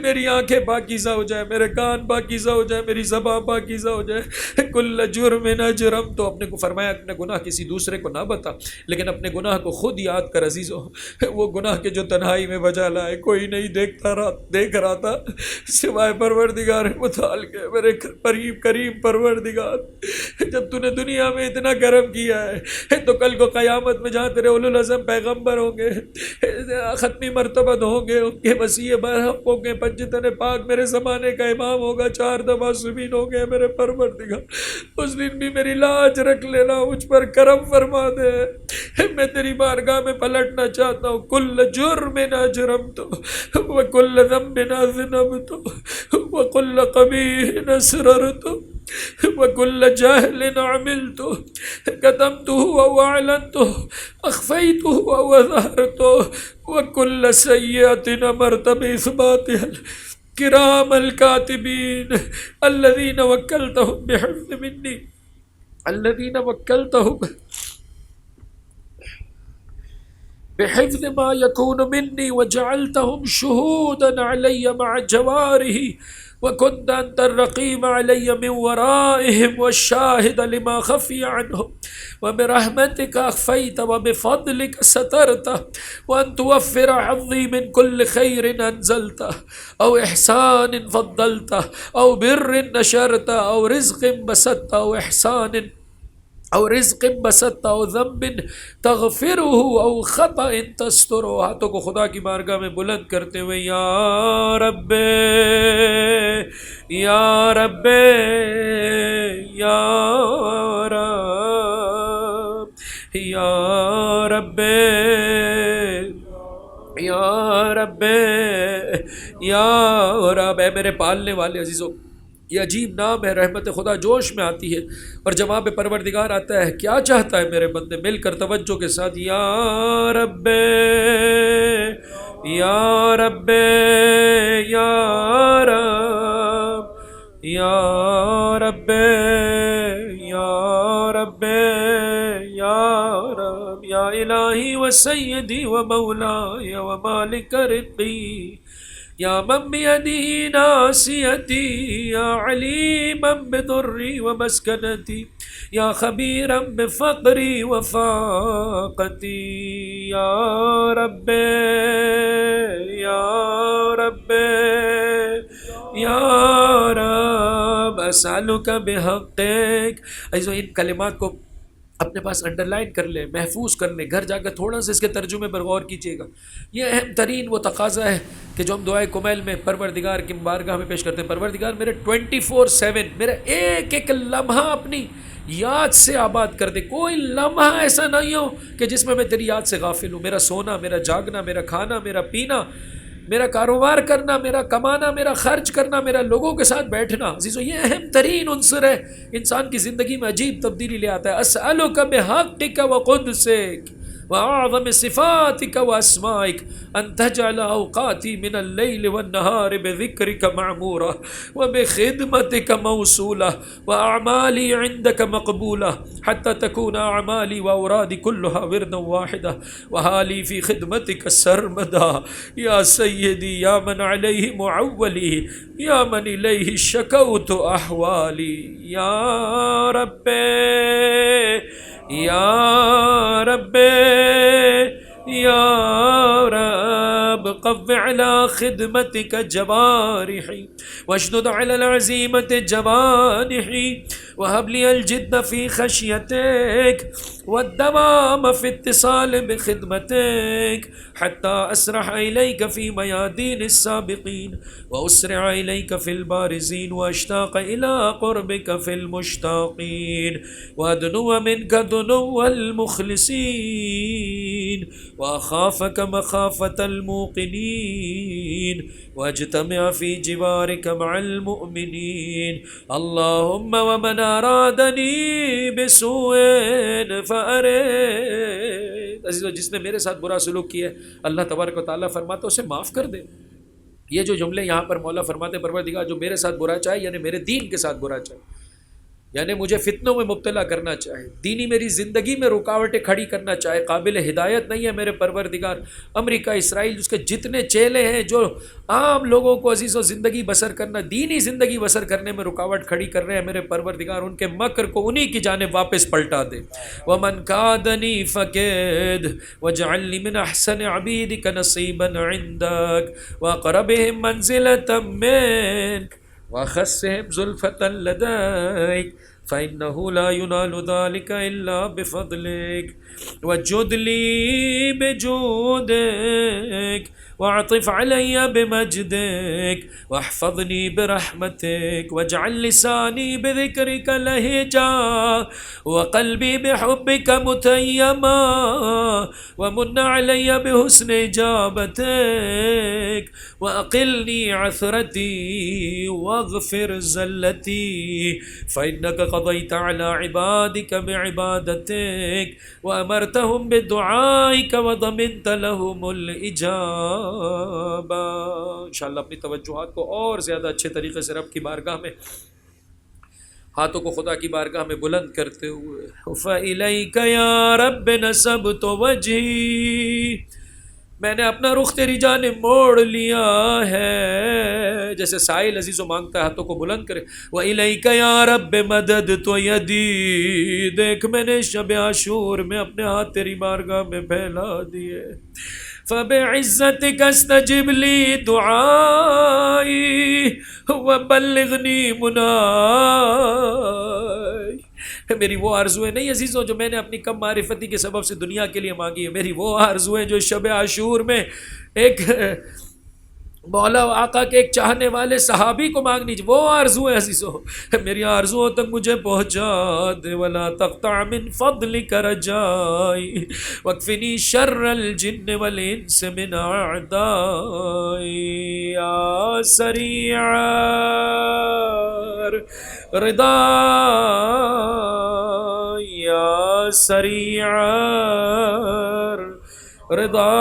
میری آنکھیں پاکیزہ ہو جائے، میرے کان پاکیزہ ہو جائے، میری زبان پاکیزہ ہو جائے۔ کل جرم اجرم، تو اپنے کو فرمایا اپنے گناہ کسی دوسرے کو نہ بتا، لیکن اپنے گناہ کو خود یاد کر عزیزو، وہ گناہ کے جو تنہائی میں بجا لائے، کوئی نہیں دیکھ رہا تھا سوائے پروردگار متعال کے۔ میرے کریم پروردگار، جب تو نے دنیا میں اتنا کرم کیا ہے تو کل کو قیامت میں جہاں تیرے اولو العزم پیغمبر ہوں گے، ختمی مرتبہ ہوں گے، ان کے وصی برحق ہوں گے، پنجتن پاک میرے زمانے کا امام ہوگا، 4 دفعہ معصومین ہوں گے، میرے پروردگار اس دن بھی میری لاج رکھ لینا، مجھ پر کرم فرما دے، میں تیری بارگاہ میں پلٹنا چاہتا ہوں۔ کل جرم اجرمت وکل ذنب اذنبت وکل قبیح اسررت وکل جہل عملت کتمته او اعلنته اخفیته او اظہرته وکل سیئۃ امرت باثباتها الکرام الکاتبین الذین وکلتهم بحفظ منی الذین وکلتهم بحفظ ما يكون مني وجعلتهم شهودا علي مع جواره وكنت أنت الرقيب علي من ورائهم والشاهد لما خفي عنهم وبرحمتك أخفيت وبفضلك سترت وأن توفر حظي من كل خير أنزلته أو إحسان فضلته أو بر نشرت أو رزق بسطت أو إحسان او رزق بسطت او ذنب تغفره او خطأ تستره۔ ہاتھوں کو خدا کی بارگاہ میں بلند کرتے ہوئے یا رب یا رب یا رب یا رب یا رب یا رب، اے میرے پالنے والے عزیزوں، یہ عجیب نام ہے، رحمت خدا جوش میں آتی ہے اور جواب پروردگار آتا ہے، کیا چاہتا ہے میرے بندے؟ مل کر توجہ کے ساتھ یا رب یا رب یا رب یا رب یا رب یا رب یا الہی و سیدی و مولاي و مالک رقی یا من بیدی ناسیتی یا علیما بضری و مسکنتی یا خبیرا بفقری و فاقتی یا رب یا رب یا رب اسألک بحقک۔ عزیزو، ان کلمات کو اپنے پاس انڈر لائن کر لیں، محفوظ کر لیں، گھر جا کر تھوڑا سا اس کے ترجمے پر غور کیجیے گا۔ یہ اہم ترین وہ تقاضا ہے کہ جو ہم دعائے کمیل میں پروردگار کی بارگاہ میں پیش کرتے ہیں، پروردگار میرے 24/7 میرا ایک ایک لمحہ اپنی یاد سے آباد کر دے، کوئی لمحہ ایسا نہیں ہو کہ جس میں تیری یاد سے غافل ہوں۔ میرا سونا، میرا جاگنا، میرا کھانا، میرا پینا، میرا کاروبار کرنا، میرا کمانا، میرا خرچ کرنا، میرا لوگوں کے ساتھ بیٹھنا، عزیزو یہ اہم ترین عنصر ہے، انسان کی زندگی میں عجیب تبدیلی لے آتا ہے۔ اسألک بحقک وقدسک وأعظم صفاتك وأسمائك أن تجعل أوقاتي من الليل والنهار بذكرك معمورة وبخدمتك موصولة وأعمالي عندك مقبولة حتى تكون أعمالي وأورادي كلها وردا واحدة وحالي في خدمتك سرمدا يا سيدي يا من عليه معولي يا من إليه شكوت أحوالي يا رب یا رب یا رب قو على خدمتك جوارحي واشدد على العزيمة جوانحي وهب لي الجد في خشيتك والدوام في اتصال بخدمتك حتى أسرح إليك في ميادين السابقين وأسرع إليك في البارزين وأشتاق إلى قربك في المشتاقين وأدنو منك دنو المخلصين وأخافك مخافة الموقنين واجتمع في جوارك مع المؤمنين اللهم ومن أرادني بسوء فأرد۔ عزیزو، جس نے میرے ساتھ برا سلوک کیا ہے، اللہ تبارک و تعالیٰ فرماتا ہے اسے معاف کر دے، یہ جو جملے یہاں پر مولا فرماتے پروردگار جو میرے ساتھ برا چاہے یعنی میرے دین کے ساتھ برا چاہے، یعنی مجھے فتنوں میں مبتلا کرنا چاہے، دینی میری زندگی میں رکاوٹیں کھڑی کرنا چاہے، قابل ہدایت نہیں ہے میرے پروردگار، امریکہ اسرائیل اس کے جتنے چیلے ہیں جو عام لوگوں کو عزیز و زندگی بسر کرنا، دینی زندگی بسر کرنے میں رکاوٹ کھڑی کر رہے ہیں، میرے پروردگار ان کے مکر کو انہی کی جانب واپس پلٹا دے۔ وَمَنْ كَادَنِي فَكِدْ وَاجْعَلْنِي مِنْ أَحْسَنِ عَبِيدِكَ نَصِيبًا عِنْدَكَ وَأَقْرَبِهِمْ مَنْزِلَةً مِنْكَ وَخَصِّهِمْ زُلْفَةً لَدَيْكَ فَإِنَّهُ لَا يُنَالُ ذَلِكَ إِلَّا بِفَضْلِكَ وَجُدْ لِي بِجُودِكَ وَاعْطِفْ عَلَيَّ بِمَجْدِكَ وَاحْفَظْنِي بِرَحْمَتِكَ وَاجْعَلْ لِسَانِي بِذِكْرِكَ لَهِجًا وَقَلْبِي بِحُبِّكَ مُتَيَّمًا وَمُنَّ عَلَيَّ بِحُسْنِ إِجَابَتِكَ وَأَقِلْنِي عَثْرَتِي وَاغْفِرْ زَلَّتِي فَإِنَّكَ قَضَيْتَ عَلَى عِبَادِكَ بِعِبَادَتِكَ وَأَمَرْتَهُمْ بِدُعَائِكَ وَضَمِنْتَ لَهُمُ الْإِجَابَةَ۔ انشاءاللہ اپنی توجہات کو اور زیادہ اچھے طریقے سے رب کی بارگاہ میں، ہاتھوں کو خدا کی بارگاہ میں بلند کرتے ہوئے فَإِلَيْكَ يَا رَبِّ نَسَبْتُ وَجْهِي، میں نے اپنا رخ تیری جانب موڑ لیا ہے، جیسے سائل عزیز و مانگتا ہے ہاتھوں کو بلند کرے۔ وَإِلَيْكَ يَا رَبِّ مَدَدْتُ يَدِي، دیکھ میں نے شب عاشور میں اپنے ہاتھ تیری بارگاہ میں پھیلا دیے۔ فَبِعِزَّتِكَ اسْتَجِبْ لِي دُعَائِي وَبَلِّغْنِي مُنَائی، میری وہ آرزویں نہیں عزیزوں جو میں نے اپنی کم معرفتی کے سبب سے دنیا کے لیے مانگی ہے، میری وہ آرزویں جو شب عاشور میں ایک مولا و آقا کے ایک چاہنے والے صحابی کو مانگنی، وہ آرزویں عزیزوں میری آرزوؤں تک مجھے پہنچا دے۔ وَلَا تَقْطَعْ مِنْ فَضْلِكَ رَجَائِي وَاكْفِنِي شَرَّ الْجِنِّ وَالْإِنسِ مِنْ أَعْدَائِي يَا سَرِيعَ رضا یا سریع رضا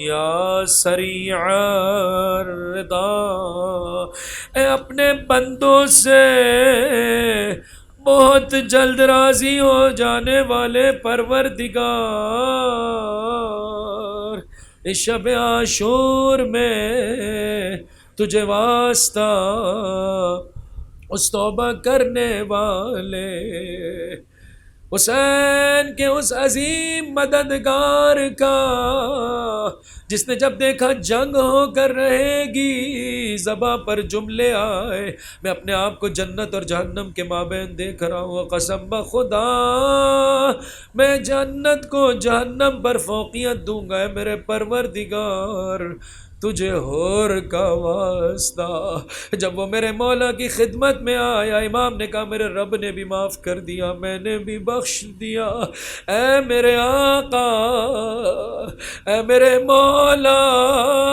یا سریع رضا، اے اپنے بندوں سے بہت جلد راضی ہو جانے والے پروردگار، اس شب عاشور میں تجھے واسطہ اس توبہ کرنے والے حسین کے اس عظیم مددگار کا، جس نے جب دیکھا جنگ ہو کر رہے گی زباں پر جملے آئے، میں اپنے آپ کو جنت اور جہنم کے مابین دیکھ رہا ہوں، قسم بخدا میں جنت کو جہنم پر فوقیت دوں گا، اے میرے پروردگار تجھے ہور کا واسطہ۔ جب وہ میرے مولا کی خدمت میں آیا، امام نے کہا میرے رب نے بھی معاف کر دیا، میں نے بھی بخش دیا، اے میرے آقا اے میرے مولا،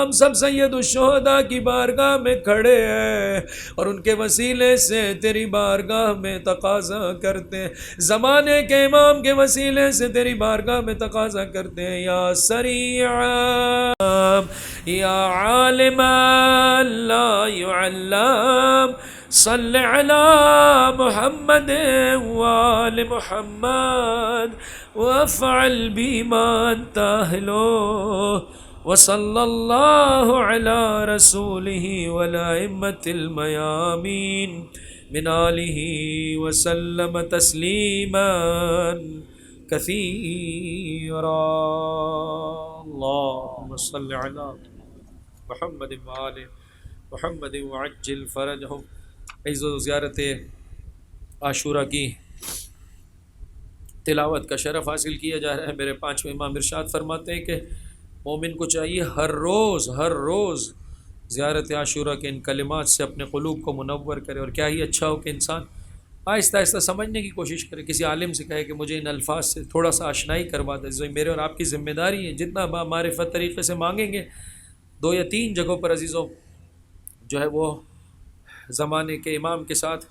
ہم سب سید الشہداء کی بارگاہ میں کھڑے ہیں اور ان کے وسیلے سے تیری بارگاہ میں تقاضا کرتے ہیں، زمانے کے امام کے وسیلے سے تیری بارگاہ میں تقاضا کرتے ہیں، یا سریع یا عالم لا يعلم صل علی محمد وآل محمد وافعل بما انت اہلہ وصلی اللہ علی رسولہ والائمة المیامین من آلہ وسلم تسلیما کثیرا۔ اللہم صل علی محمد وآل محمد وعجل فرجہم۔ عز و زیارت عاشورہ کی تلاوت کا شرف حاصل کیا جا رہا ہے۔ میرے پانچویں امام ارشاد فرماتے ہیں کہ مومن کو چاہیے ہر روز زیارت عاشورہ کے ان کلمات سے اپنے قلوب کو منور کرے، اور کیا ہی اچھا ہو کہ انسان آہستہ آہستہ سمجھنے کی کوشش کرے، کسی عالم سے کہے کہ مجھے ان الفاظ سے تھوڑا سا آشنائی کروا دے۔ میرے اور آپ کی ذمہ داری ہے، جتنا معرفت طریقے سے مانگیں گے، 2 یا 3 جگہوں پر عزیزوں جو ہے وہ زمانے کے امام کے ساتھ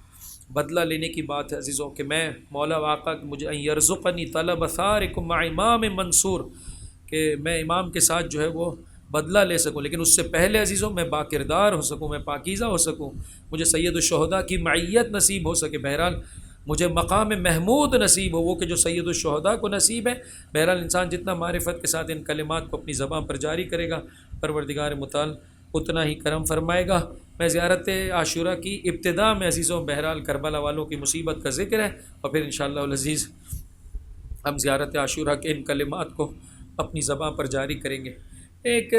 بدلہ لینے کی بات ہے عزیزوں، کہ میں مولا آقا مجھے ان یرزقنی طلب ثارکم مع امام منصور، کہ میں امام کے ساتھ جو ہے وہ بدلہ لے سکوں، لیکن اس سے پہلے عزیزوں میں با کردار ہو سکوں، میں پاکیزہ ہو سکوں، مجھے سید الشہداء کی معیت نصیب ہو سکے، بہرحال مجھے مقام محمود نصیب ہو، وہ کہ جو سید الشہداء کو نصیب ہے۔ بہرحال انسان جتنا معرفت کے ساتھ ان کلمات کو اپنی زبان پر جاری کرے گا، پروردگار متعال اتنا ہی کرم فرمائے گا۔ میں زیارت عاشورہ کی ابتدا میں عزیزوں بہرحال کربلا والوں کی مصیبت کا ذکر ہے، اور پھر انشاءاللہ العزیز ہم زیارت عاشورہ کے ان کلمات کو اپنی زبان پر جاری کریں گے۔ ایک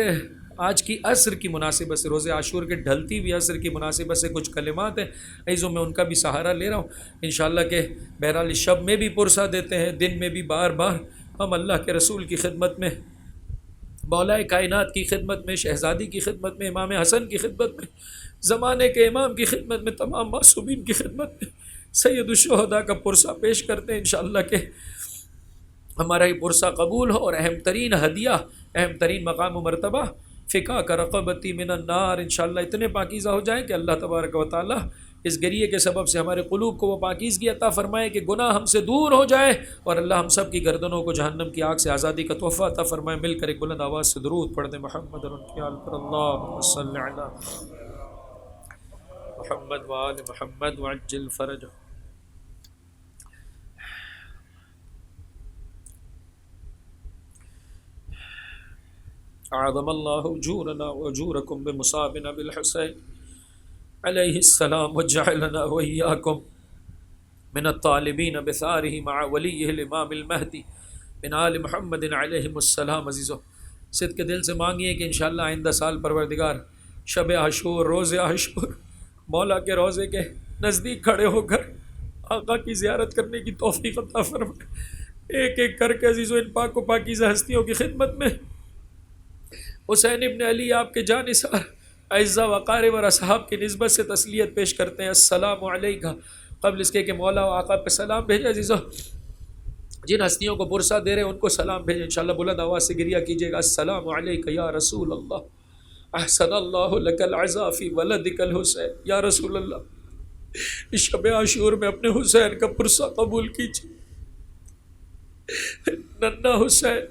آج کی عصر کی مناسبت سے، روز عاشور کے ڈھلتی ہوئی عصر کی مناسبت سے کچھ کلمات ہیں عزیزوں، میں ان کا بھی سہارا لے رہا ہوں انشاءاللہ کہ بہرحال اس شب میں بھی پرسہ دیتے ہیں، دن میں بھی بار بار ہم اللہ کے رسول کی خدمت میں، مولا کائنات کی خدمت میں، شہزادی کی خدمت میں، امام حسن کی خدمت میں، زمانے کے امام کی خدمت میں، تمام معصومین کی خدمت میں سید الشہداء کا پرسہ پیش کرتے ہیں انشاءاللہ کہ ہمارا یہ پرسہ قبول ہو، اور اہم ترین ہدیہ، اہم ترین مقام و مرتبہ فقہ کا رقبتی من النار انشاءاللہ اتنے پاکیزہ ہو جائیں کہ اللہ تبارک و تعالی اس گریے کے سبب سے ہمارے قلوب کو وہ پاکیزگی عطا فرمائے کہ گناہ ہم سے دور ہو جائے، اور اللہ ہم سب کی گردنوں کو جہنم کی آگ سے آزادی کا تحفہ عطا فرمائے۔ مل کر ایک بلند آواز سے درود پڑھ دیں محمد اور ان کی آل پر، اللہم صلی علی محمد و آل محمد وعجل فرجہ۔ اعظم اللہ اجورنا واجورکم بمصابنا بالحسین علیہ السلام وجعلنا وإياکم من الطالبین بثارہ مع ولیہ الامام المہدی من آل محمد علیہم السلام۔ عزیزو صدق کے دل سے مانگیے کہ انشاءاللہ آئندہ سال پروردگار شب عاشور، روز عاشور مولا کے روزے کے نزدیک کھڑے ہو کر آقا کی زیارت کرنے کی توفیق عطا فرمائے۔ ایک ایک کر کے عزیزو ان پاک و پاکیزہ ہستیوں کی خدمت میں حسین ابن علی آپ کے جانثار اعزاء وقارب اور اصحاب کی نسبت سے تسلیت پیش کرتے ہیں۔ السلام علیکہ، قبل اس کے کہ مولا و آقا پہ سلام بھیجے عزیزو، جن ہستیوں کو پرسہ دے رہے ہیں ان کو سلام بھیجیں، انشاءاللہ بلند آواز سے گریہ کیجیے گا۔ السلام علیکہ یا رسول اللہ، احسن اللہ لک العزا فی ولدک الحسین۔ یا رسول اللہ اس شب عاشور میں اپنے حسین کا پرسہ قبول کیجیے۔ ننھا حسین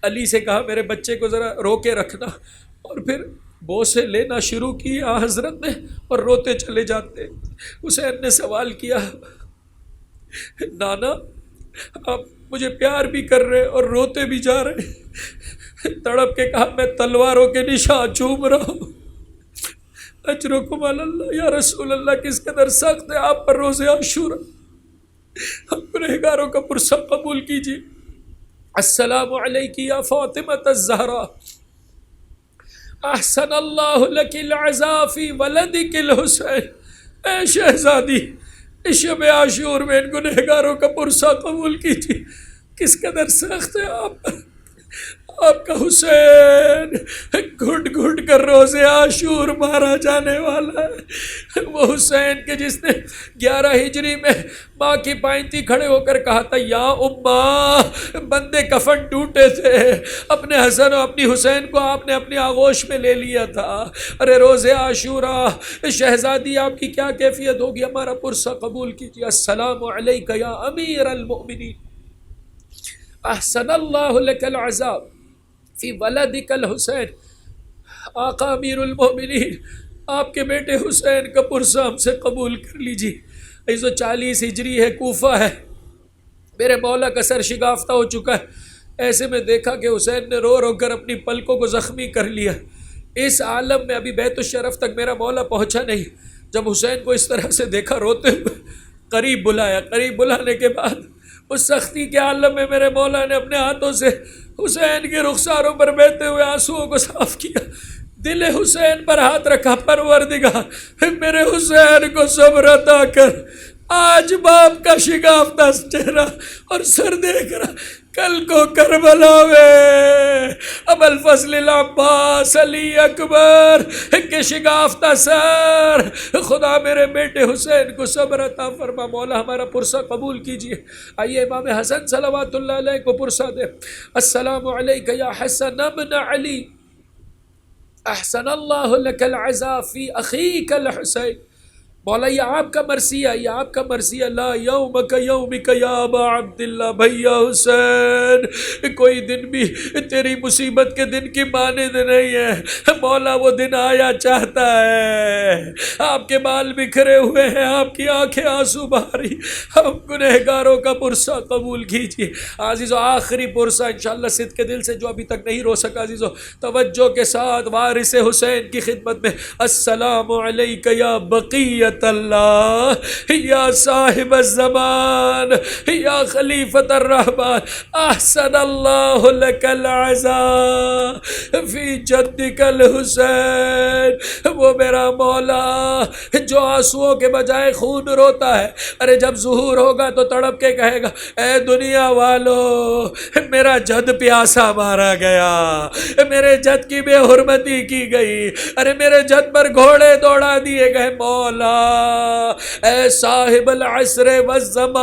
علی سے کہا میرے بچے کو ذرا رو کے رکھنا، اور پھر بوسے لینا شروع کیا حضرت نے، اور روتے چلے جاتے۔ حسین نے سوال کیا نانا آپ مجھے پیار بھی کر رہے اور روتے بھی جا رہے؟ تڑپ کے کہا میں تلواروں کے نشان چوم رہا ہوں۔ اجرکم علی اللہ، یا رسول اللہ کس قدر سخت ہے آپ پر روز عاشورہ، ہم گنہگاروں کا پرسہ قبول کیجیے۔ السلام علیک یا فاطمہ الزہرا، احسن اللہ لک العزا فی ولدک الحسین۔ اے شہزادی اس شب عاشور میں ان گنہگاروں کا پرسہ قبول کیجیے، کس قدر سخت ہے آپ پر، آپ کا حسین گھٹ گھٹ کر روز عاشور مارا جانے والا ہے۔ وہ حسین کے جس نے 11 ہجری میں ماں کی پائنتی کھڑے ہو کر کہا تھا یا اماں، بندے کفن ٹوٹے تھے، اپنے حسن و اپنی حسین کو آپ نے اپنی آغوش میں لے لیا تھا۔ ارے روز عاشورہ شہزادی آپ کی کیا کیفیت ہوگی، ہمارا پرسہ قبول کیجیے۔ السلام علیک یا امیر المؤمنین، احسن اللہ لک العزا فی ولدک الحسین۔ آقا امیر المؤمنین آپ کے بیٹے حسین کا پرسہ ہم سے قبول کر لیجیے۔ 140 ہجری ہے، کوفہ ہے، میرے مولا کا سر شگافتہ ہو چکا ہے۔ ایسے میں دیکھا کہ حسین نے رو رو کر اپنی پلکوں کو زخمی کر لیا۔ اس عالم میں ابھی بیت الشرف تک میرا مولا پہنچا نہیں۔ جب حسین کو اس طرح سے دیکھا روتے ہوئے، قریب بلایا، قریب بلانے کے بعد اس سختی کے عالم میں میرے مولا نے اپنے ہاتھوں سے حسین کے رخساروں پر بہتے ہوئے آنسوؤں کو صاف کیا، دل حسین پر ہاتھ رکھا۔ پروردگار میرے حسین کو صبر عطا کر، آج باپ کا شگافتہ چہرہ اور سر دیکھ رہا، کل کو کربلا میں ابو الفضل العباس علی اکبر کے شگافتہ سر، خدا میرے بیٹے حسین کو صبر عطا فرما، مولا ہمارا پرسہ قبول کیجیے۔ آئیے امام حسن صلوات اللہ علیہ کو پرسہ دے۔ السلام علیک یا حسن ابن علی، احسن اللہ لک العزا فی اخیک الحسین۔ مولا یہ آپ کا مرثیہ، یہ آپ کا مرثیہ، لا یومک یومک یا ابا عبداللہ، بھیا حسین کوئی دن بھی تیری مصیبت کے دن کی مانند نہیں ہے مولا، وہ دن آیا چاہتا ہے، آپ کے بال بکھرے ہوئے ہیں، آپ کی آنکھیں آنسو بہاری، ہم گنہگاروں کا پرسہ قبول کیجیے۔ عزیزو آخری پرسہ انشاءاللہ صدق کے دل سے جو ابھی تک نہیں رو سکا، عزیزو توجہ کے ساتھ وارث حسین کی خدمت میں، السلام علیک یا بقیت اللہ یا صاحب الزمان یا خلیفۃ الرحمن، احسن اللہ لک العزا فی جدک الحسین۔ وہ میرا مولا جو آنسوؤں کے بجائے خون روتا ہے، ارے جب ظہور ہوگا تو تڑپ کے کہے گا اے دنیا والو میرا جد پیاسا مارا گیا، میرے جد کی بے حرمتی کی گئی، ارے میرے جد پر گھوڑے دوڑا دیے گئے، مولا اے صاحب العصر والزمان،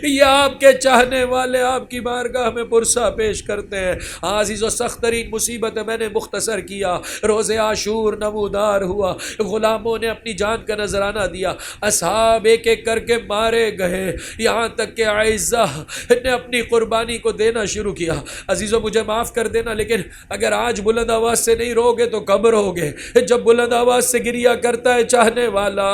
یہ آپ کے چاہنے والے آپ کی بارگاہ میں پرسہ پیش کرتے ہیں۔ عزیز و سخت ترین مصیبت میں نے مختصر کیا، روز عاشور نمودار ہوا، غلاموں نے اپنی جان کا نذرانہ دیا، اصحاب ایک ایک کر کے مارے گئے، یہاں تک کہ عائزہ نے اپنی قربانی کو دینا شروع کیا۔ عزیزو مجھے معاف کر دینا، لیکن اگر آج بلند آواز سے نہیں روگے تو کب روگے؟ جب بلند آواز سے گریا کرتا ہے چاہنے والا،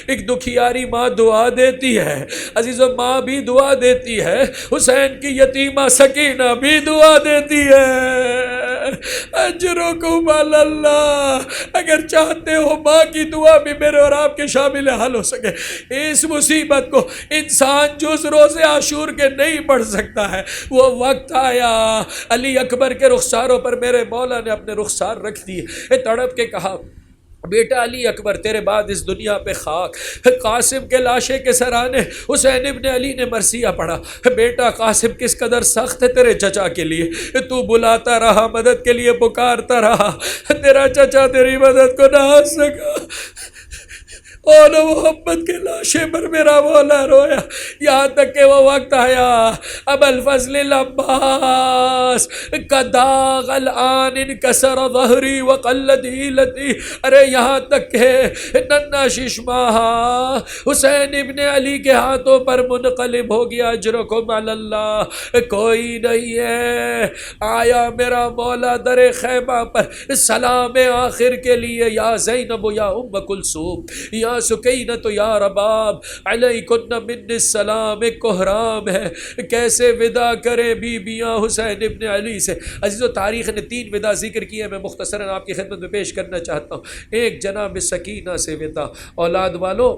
ایک دکھیاری ماں دعا دیتی ہے، عزیزو ماں بھی دعا دیتی ہے، حسین کی یتیمہ سکینہ بھی دعا دیتی ہے، اجرکم علی اللہ، اگر چاہتے ہو ماں کی دعا بھی میرے اور آپ کے شامل حل ہو سکے۔ اس مصیبت کو انسان جز روز عاشور کے نہیں پڑھ سکتا ہے۔ وہ وقت آیا، علی اکبر کے رخساروں پر میرے مولا نے اپنے رخسار رکھ دیے، تڑپ کے کہا بیٹا علی اکبر تیرے بعد اس دنیا پہ خاک۔ قاسم کے لاشے کے سرانے حسین ابن علی نے مرثیہ پڑھا، بیٹا قاسم کس قدر سخت ہے تیرے چچا کے لیے، تو بلاتا رہا، مدد کے لیے پکارتا رہا، تیرا چچا تیری مدد کو نہ آ سکا، اور محمد کے لاشے پر میرا مولا رویا، یہاں تک کہ وہ وقت آیا ابو الفضل العباس کا داغ الآن انکسر ظہری وقلت حیلتی، ارے یہاں تک کہ ننھا ششماہا حسین ابن علی کے ہاتھوں پر منقلب ہو گیا۔ اجرکم علی اللہ، کوئی نہیں ہے، آیا میرا مولا در خیمہ پر سلام آخر کے لیے، یا زینب یا ام کلثوم یا سکینہ یا رباب علیکن من السلام، ایک کوہرام ہے، کیسے ودا کرے بی بیاں حسین ابن علی سے۔ عزیزو تاریخ نے 3 ودا ذکر کی ہے، میں مختصراً آپ کی خدمت میں پیش کرنا چاہتا ہوں۔ ایک جناب سکینہ سے ودا، اولاد والو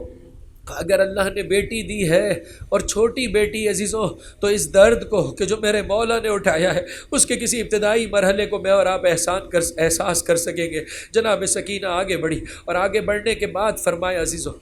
اگر اللہ نے بیٹی دی ہے اور چھوٹی بیٹی عزیزوں، تو اس درد کو کہ جو میرے مولا نے اٹھایا ہے اس کے کسی ابتدائی مرحلے کو میں اور آپ احساس کر سکیں گے۔ جناب سکینہ آگے بڑھی اور آگے بڑھنے کے بعد فرمایا عزیزوں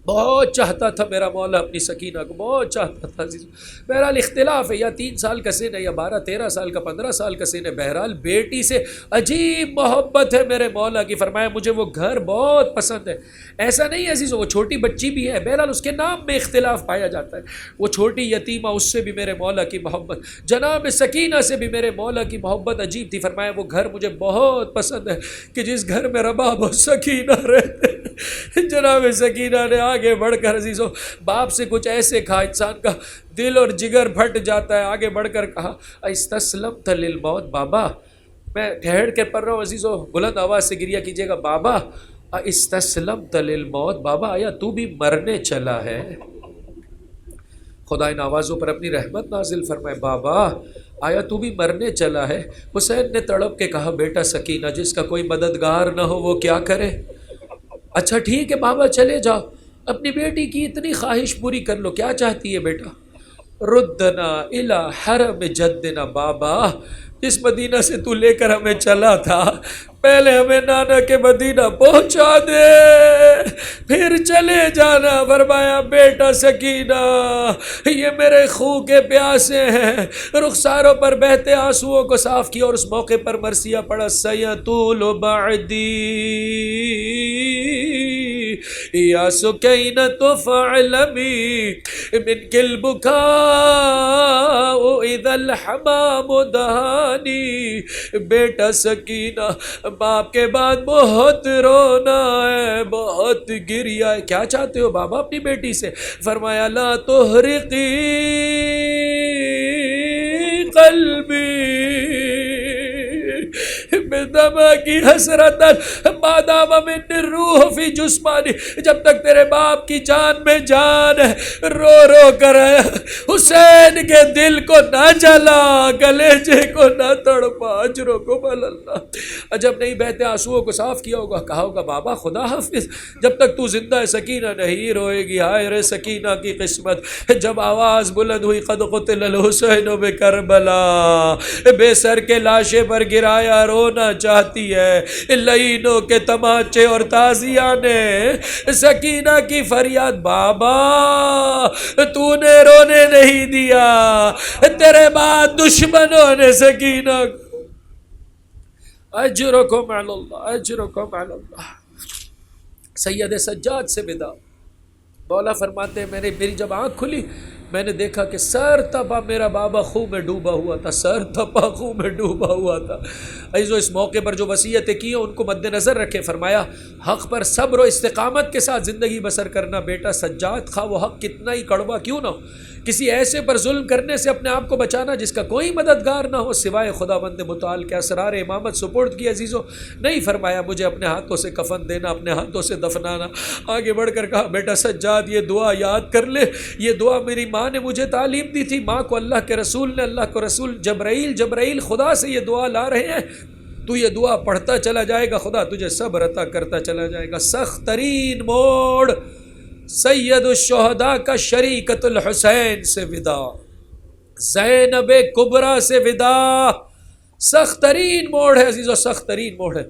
بہت چاہتا تھا میرا مولا اپنی سکینہ کو، بہت چاہتا تھا عزیزوں، بہرحال اختلاف ہے، یا 3 سال کا سن ہے یا 12-13 سال کا 15 سال کا سن ہے، بہرحال بیٹی سے عجیب محبت ہے میرے مولا کی۔ فرمایا مجھے وہ گھر بہت پسند ہے، ایسا نہیں ہے عزیزوں وہ چھوٹی بچی بھی ہے، بہرحال اس کے نام میں اختلاف پایا جاتا ہے، وہ چھوٹی یتیمہ اس سے بھی میرے مولا کی محبت، جناب سکینہ سے بھی میرے مولا کی محبت عجیب تھی۔ فرمایا وہ گھر مجھے بہت پسند ہے کہ جس گھر میں رباب و سکینہ رہتے۔ جناب سکینہ نے آگے بڑھ کر عزیزوں باپ سے کچھ ایسے کہا انسان کا دل اور جگر پھٹ جاتا ہے، آگے بڑھ کر کہا استسلمت للموت، بابا میں ٹھہر کے پڑھ رہا ہوں عزیزوں، بلند آواز سے گریہ کیجیے گا، بابا استسلمت للموت، بابا آیا تو بھی مرنے چلا ہے؟ خدا ان آوازوں پر اپنی رحمت نازل فرمائے، بابا آیا تو بھی مرنے چلا ہے؟ حسین نے تڑپ کے کہا بیٹا سکینہ جس کا کوئی مددگار نہ ہو وہ کیا کرے؟ اچھا ٹھیک ہے بابا چلے جاؤ، اپنی بیٹی کی اتنی خواہش پوری کر لو، کیا چاہتی ہے بیٹا؟ ردنا الی حرم جدنا، بابا جس مدینہ سے تو لے کر ہمیں چلا تھا پہلے ہمیں نانا کے مدینہ پہنچا دے پھر چلے جانا۔ فرمایا بیٹا سکینہ یہ میرے خون کے پیاسے ہیں، رخساروں پر بہتے آنسوؤں کو صاف کیا اور اس موقع پر مرثیہ پڑھا، سیطول بعدی یا سکینۃ فاعلمی منک البکاء اذا الحمام دہانی. بیٹا سکینہ باپ کے بعد بہت رونا ہے، بہت گریا ہے. کیا چاہتے ہو بابا اپنی بیٹی سے؟ فرمایا لا تحرقی قلبی بدمع کی حسرت ما دام من الروح فی جسمانی. جب تک تیرے باپ کی جان میں جان ہے رو رو کر حسین کے دل کو نہ جلا، کلیجے کو نہ تڑپا. اجرکم علی اللہ. جب نہیں بہتے آنسوؤں کو صاف کیا ہوگا، کہا ہوگا بابا خدا حافظ. جب تک تو زندہ ہے سکینہ نہیں روئے گی. ہائے رے سکینہ کی قسمت. جب آواز بلند ہوئی قد قتل الحسین بکربلا، بے سر کے لاشے پر گرایا رونا چاہتی ہے. لعینوں کے تماچے اور تازیہ نے سکینہ کی فریاد بابا تو نے رونے نہیں دیا، تیرے بعد دشمنوں نے سکینہ. اجرکم علی اللہ، اجرکم علی اللہ. سید سجاد سے ودا. مولا فرماتے ہیں میری جب آنکھ کھلی میں نے دیکھا کہ سر تپا میرا بابا خون میں ڈوبا ہوا تھا، سر تپا خون میں ڈوبا ہوا تھا. عزیزو اس موقع پر جو وصیتیں کی ہیں ان کو مد نظر رکھے. فرمایا حق پر صبر و استقامت کے ساتھ زندگی بسر کرنا. بیٹا سجاد خواہ وہ حق کتنا ہی کڑوا کیوں نہ ہو، کسی ایسے پر ظلم کرنے سے اپنے آپ کو بچانا جس کا کوئی مددگار نہ ہو سوائے خداوند متعال کے. اسرار امامت سپرد کی عزیزو. نہیں فرمایا مجھے اپنے ہاتھوں سے کفن دینا، اپنے ہاتھوں سے دفنانا. آگے بڑھ کر کہا بیٹا سجاد یہ دعا یاد کر لے. یہ دعا میری ماں نے مجھے تعلیم دی تھی. ماں کو اللہ کے رسول نے، اللہ کو رسول جبرائیل خدا سے یہ دعا لا رہے ہیں. تو یہ دعا پڑھتا چلا جائے گا، خدا تجھے صبر عطا کرتا چلا جائے گا. سخت ترین موڑ سید الشہداء کا شریکت الحسین سے ودا، زینب کبریٰ سے ودا. سخت ترین موڑ ہے عزیزو، سخت ترین موڑ ہے.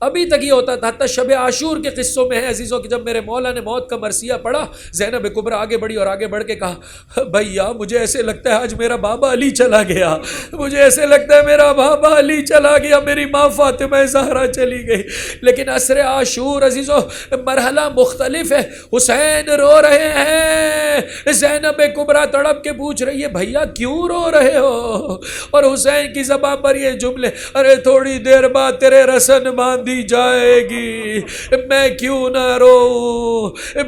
ابھی تک یہ ہوتا تھا، حتیٰ شب عاشور کے قصوں میں ہے عزیزوں کہ جب میرے مولا نے موت کا مرثیہ پڑھا، زینب کبریٰ آگے بڑھی اور آگے بڑھ کے کہا بھیا مجھے ایسے لگتا ہے آج میرا بابا علی چلا گیا، مجھے ایسے لگتا ہے میرا بابا علی چلا گیا، میری ماں فاطمہ زہرا چلی گئی. لیکن عصر عاشور عزیزوں مرحلہ مختلف ہے. حسین رو رہے ہیں، زینب کبریٰ تڑپ کے پوچھ رہی ہے بھیا کیوں رو رہے ہو؟ اور حسین کی زبان پر یہ جملے، ارے تھوڑی دیر بعد تیرے رسن باندھی جائے گی، میں کیوں نہ رو.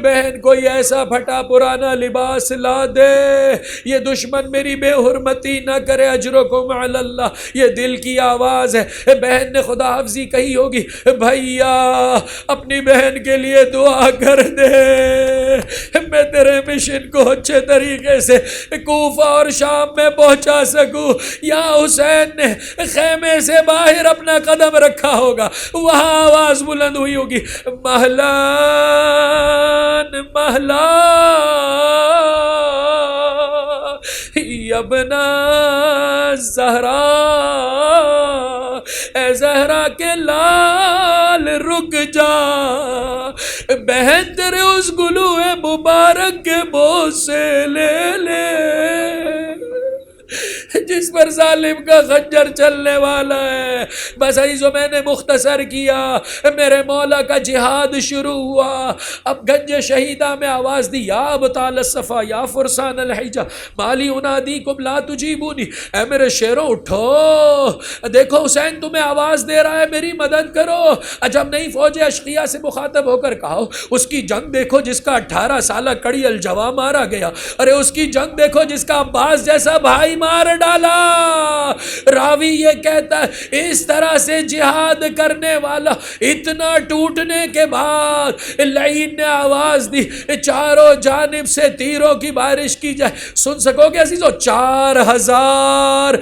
بہن کوئی ایسا پھٹا پرانا لباس لا دے، یہ دشمن میری بے حرمتی نہ کرے. اجرکم علی اللہ. یہ دل کی آواز ہے. بہن نے خدا حافظی کہی ہوگی بھیا اپنی بہن کے لیے دعا کر دے، میں تیرے مشن کو اچھے طریقے سے کوفہ اور شام میں پہنچا سکوں. یا حسین نے خیمے سے باہر اپنا قدم رکھا ہوگا، وہاں آواز بلند ہوئی ہوگی مہلان مہلان یبنا زہرا، اے زہرا کے لال رک جا، بہن تیرے اس گلو مبارک کے بوسے لے لے جس پر ظالم کا خنجر چلنے والا ہے. بس عزیزو میں نے مختصر کیا. میرے مولا کا جہاد شروع ہوا. اب گنج شہیدہ میں آواز دی یا ابطال الصفا یا فرسان الحجہ مالی انادیکم لا تجیبونی. اے میرے شیروں اٹھو، دیکھو حسین تمہیں آواز دے رہا ہے میری مدد کرو. جب نہیں فوج اشقیہ سے مخاطب ہو کر کہا اس کی جنگ دیکھو جس کا 18 سالہ کڑی الجوا مارا گیا، ارے اس کی جنگ دیکھو جس کا عباس جیسا بھائی مار ڈالا. راوی یہ کہتا ہے اس طرح سے جہاد کرنے والا اتنا ٹوٹنے کے بعد لعین نے آواز دی چاروں جانب سے تیروں کی بارش کی جائے. سن سکو گے عزیزو 4000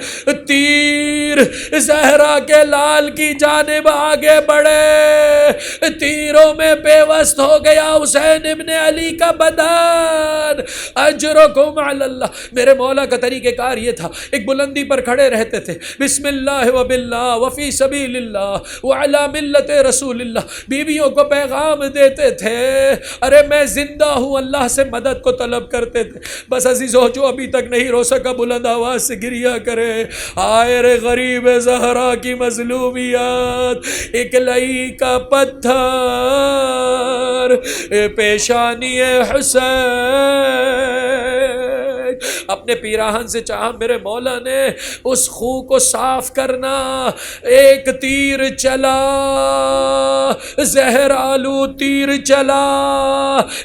تیر زہرا کے لال کی جانب آگے بڑھے. تیروں میں پیوست ہو گیا حسین ابن علی کا بدن. اجرکم علی اللہ. میرے مولا کا طریقہ کار یہ تھا، ایک بلند بلندی پر کھڑے رہتے تھے، بسم اللہ و باللہ وفی سبیل اللہ وعلی ملت رسول اللہ، بیویوں کو پیغام دیتے تھے، ارے میں زندہ ہوں، اللہ سے مدد کو طلب کرتے تھے۔ بس عزیزو جو ابھی تک نہیں رو سکا بلند آواز سے گریا کرے، آئے رے غریب زہرا کی مظلومیت، ایک لئی کا پتھر پیشانی حسین، اپنے پیراہن سے چاہا میرے مولا نے اس خون کو صاف کرنا، ایک تیر چلا، زہر آلو تیر چلا،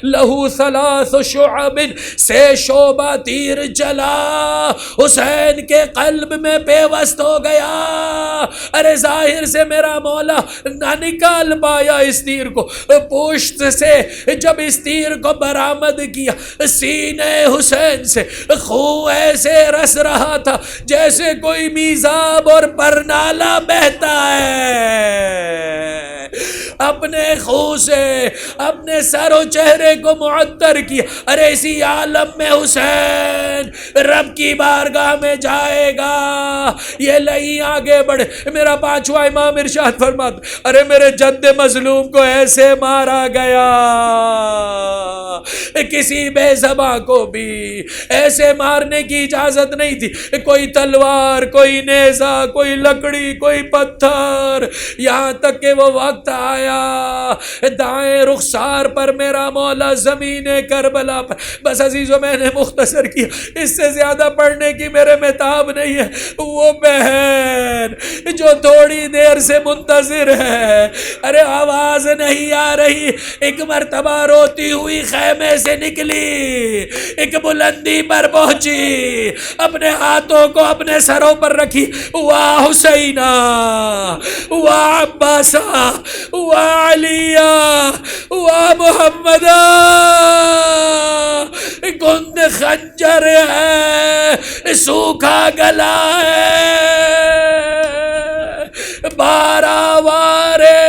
لہو ثلاث شعب، سے شعبہ تیر چلا، حسین کے قلب میں پیوست ہو گیا، ارے ظاہر سے میرا مولا نہ نکال پایا اس تیر کو، پشت سے جب اس تیر کو برآمد کیا، سینے حسین سے خون ایسے رس رہا تھا جیسے کوئی میزاب اور پرنالہ بہتا ہے، اپنے خون سے اپنے سر و چہرے کو معطر کیا، ارے اسی عالم میں حسین رب کی بارگاہ میں جائے گا۔ یہ لئی آگے بڑھے، میرا پانچواں امام ارشاد فرماتا، ارے میرے جد مظلوم کو ایسے مارا گیا، کسی بے زباں کو بھی ایسے مارنے کی اجازت نہیں تھی، کوئی تلوار، کوئی نیزہ، کوئی لکڑی، کوئی پتھر، یہاں تک کہ وہ وقت آیا دائیں رخسار پر میرا مولا زمین کربلا پر، بس عزیزو میں نے مختصر کیا، اس سے زیادہ پڑھنے کی میرے میں تاب نہیں ہے۔ وہ بہن جو تھوڑی دیر سے منتظر ہے، ارے آواز نہیں آ رہی، ایک مرتبہ روتی ہوئی خیمے سے نکلی، ایک بلندی پر پہنچی، اپنے ہاتھوں کو اپنے سروں پر رکھی، واہ حسینہ، واہ عباسہ، واہ علیہ، واہ محمدہ، گند خنجر ہے، سوکھا گلا ہے، بارہ وارے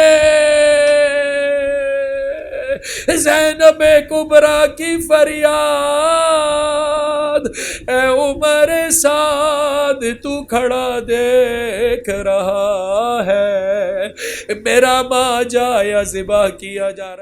زینب کبریٰ کی فریاد، اے عمر سعد تو کھڑا دیکھ رہا ہے، میرا ماں جایا ذبح کیا جا رہا ہے۔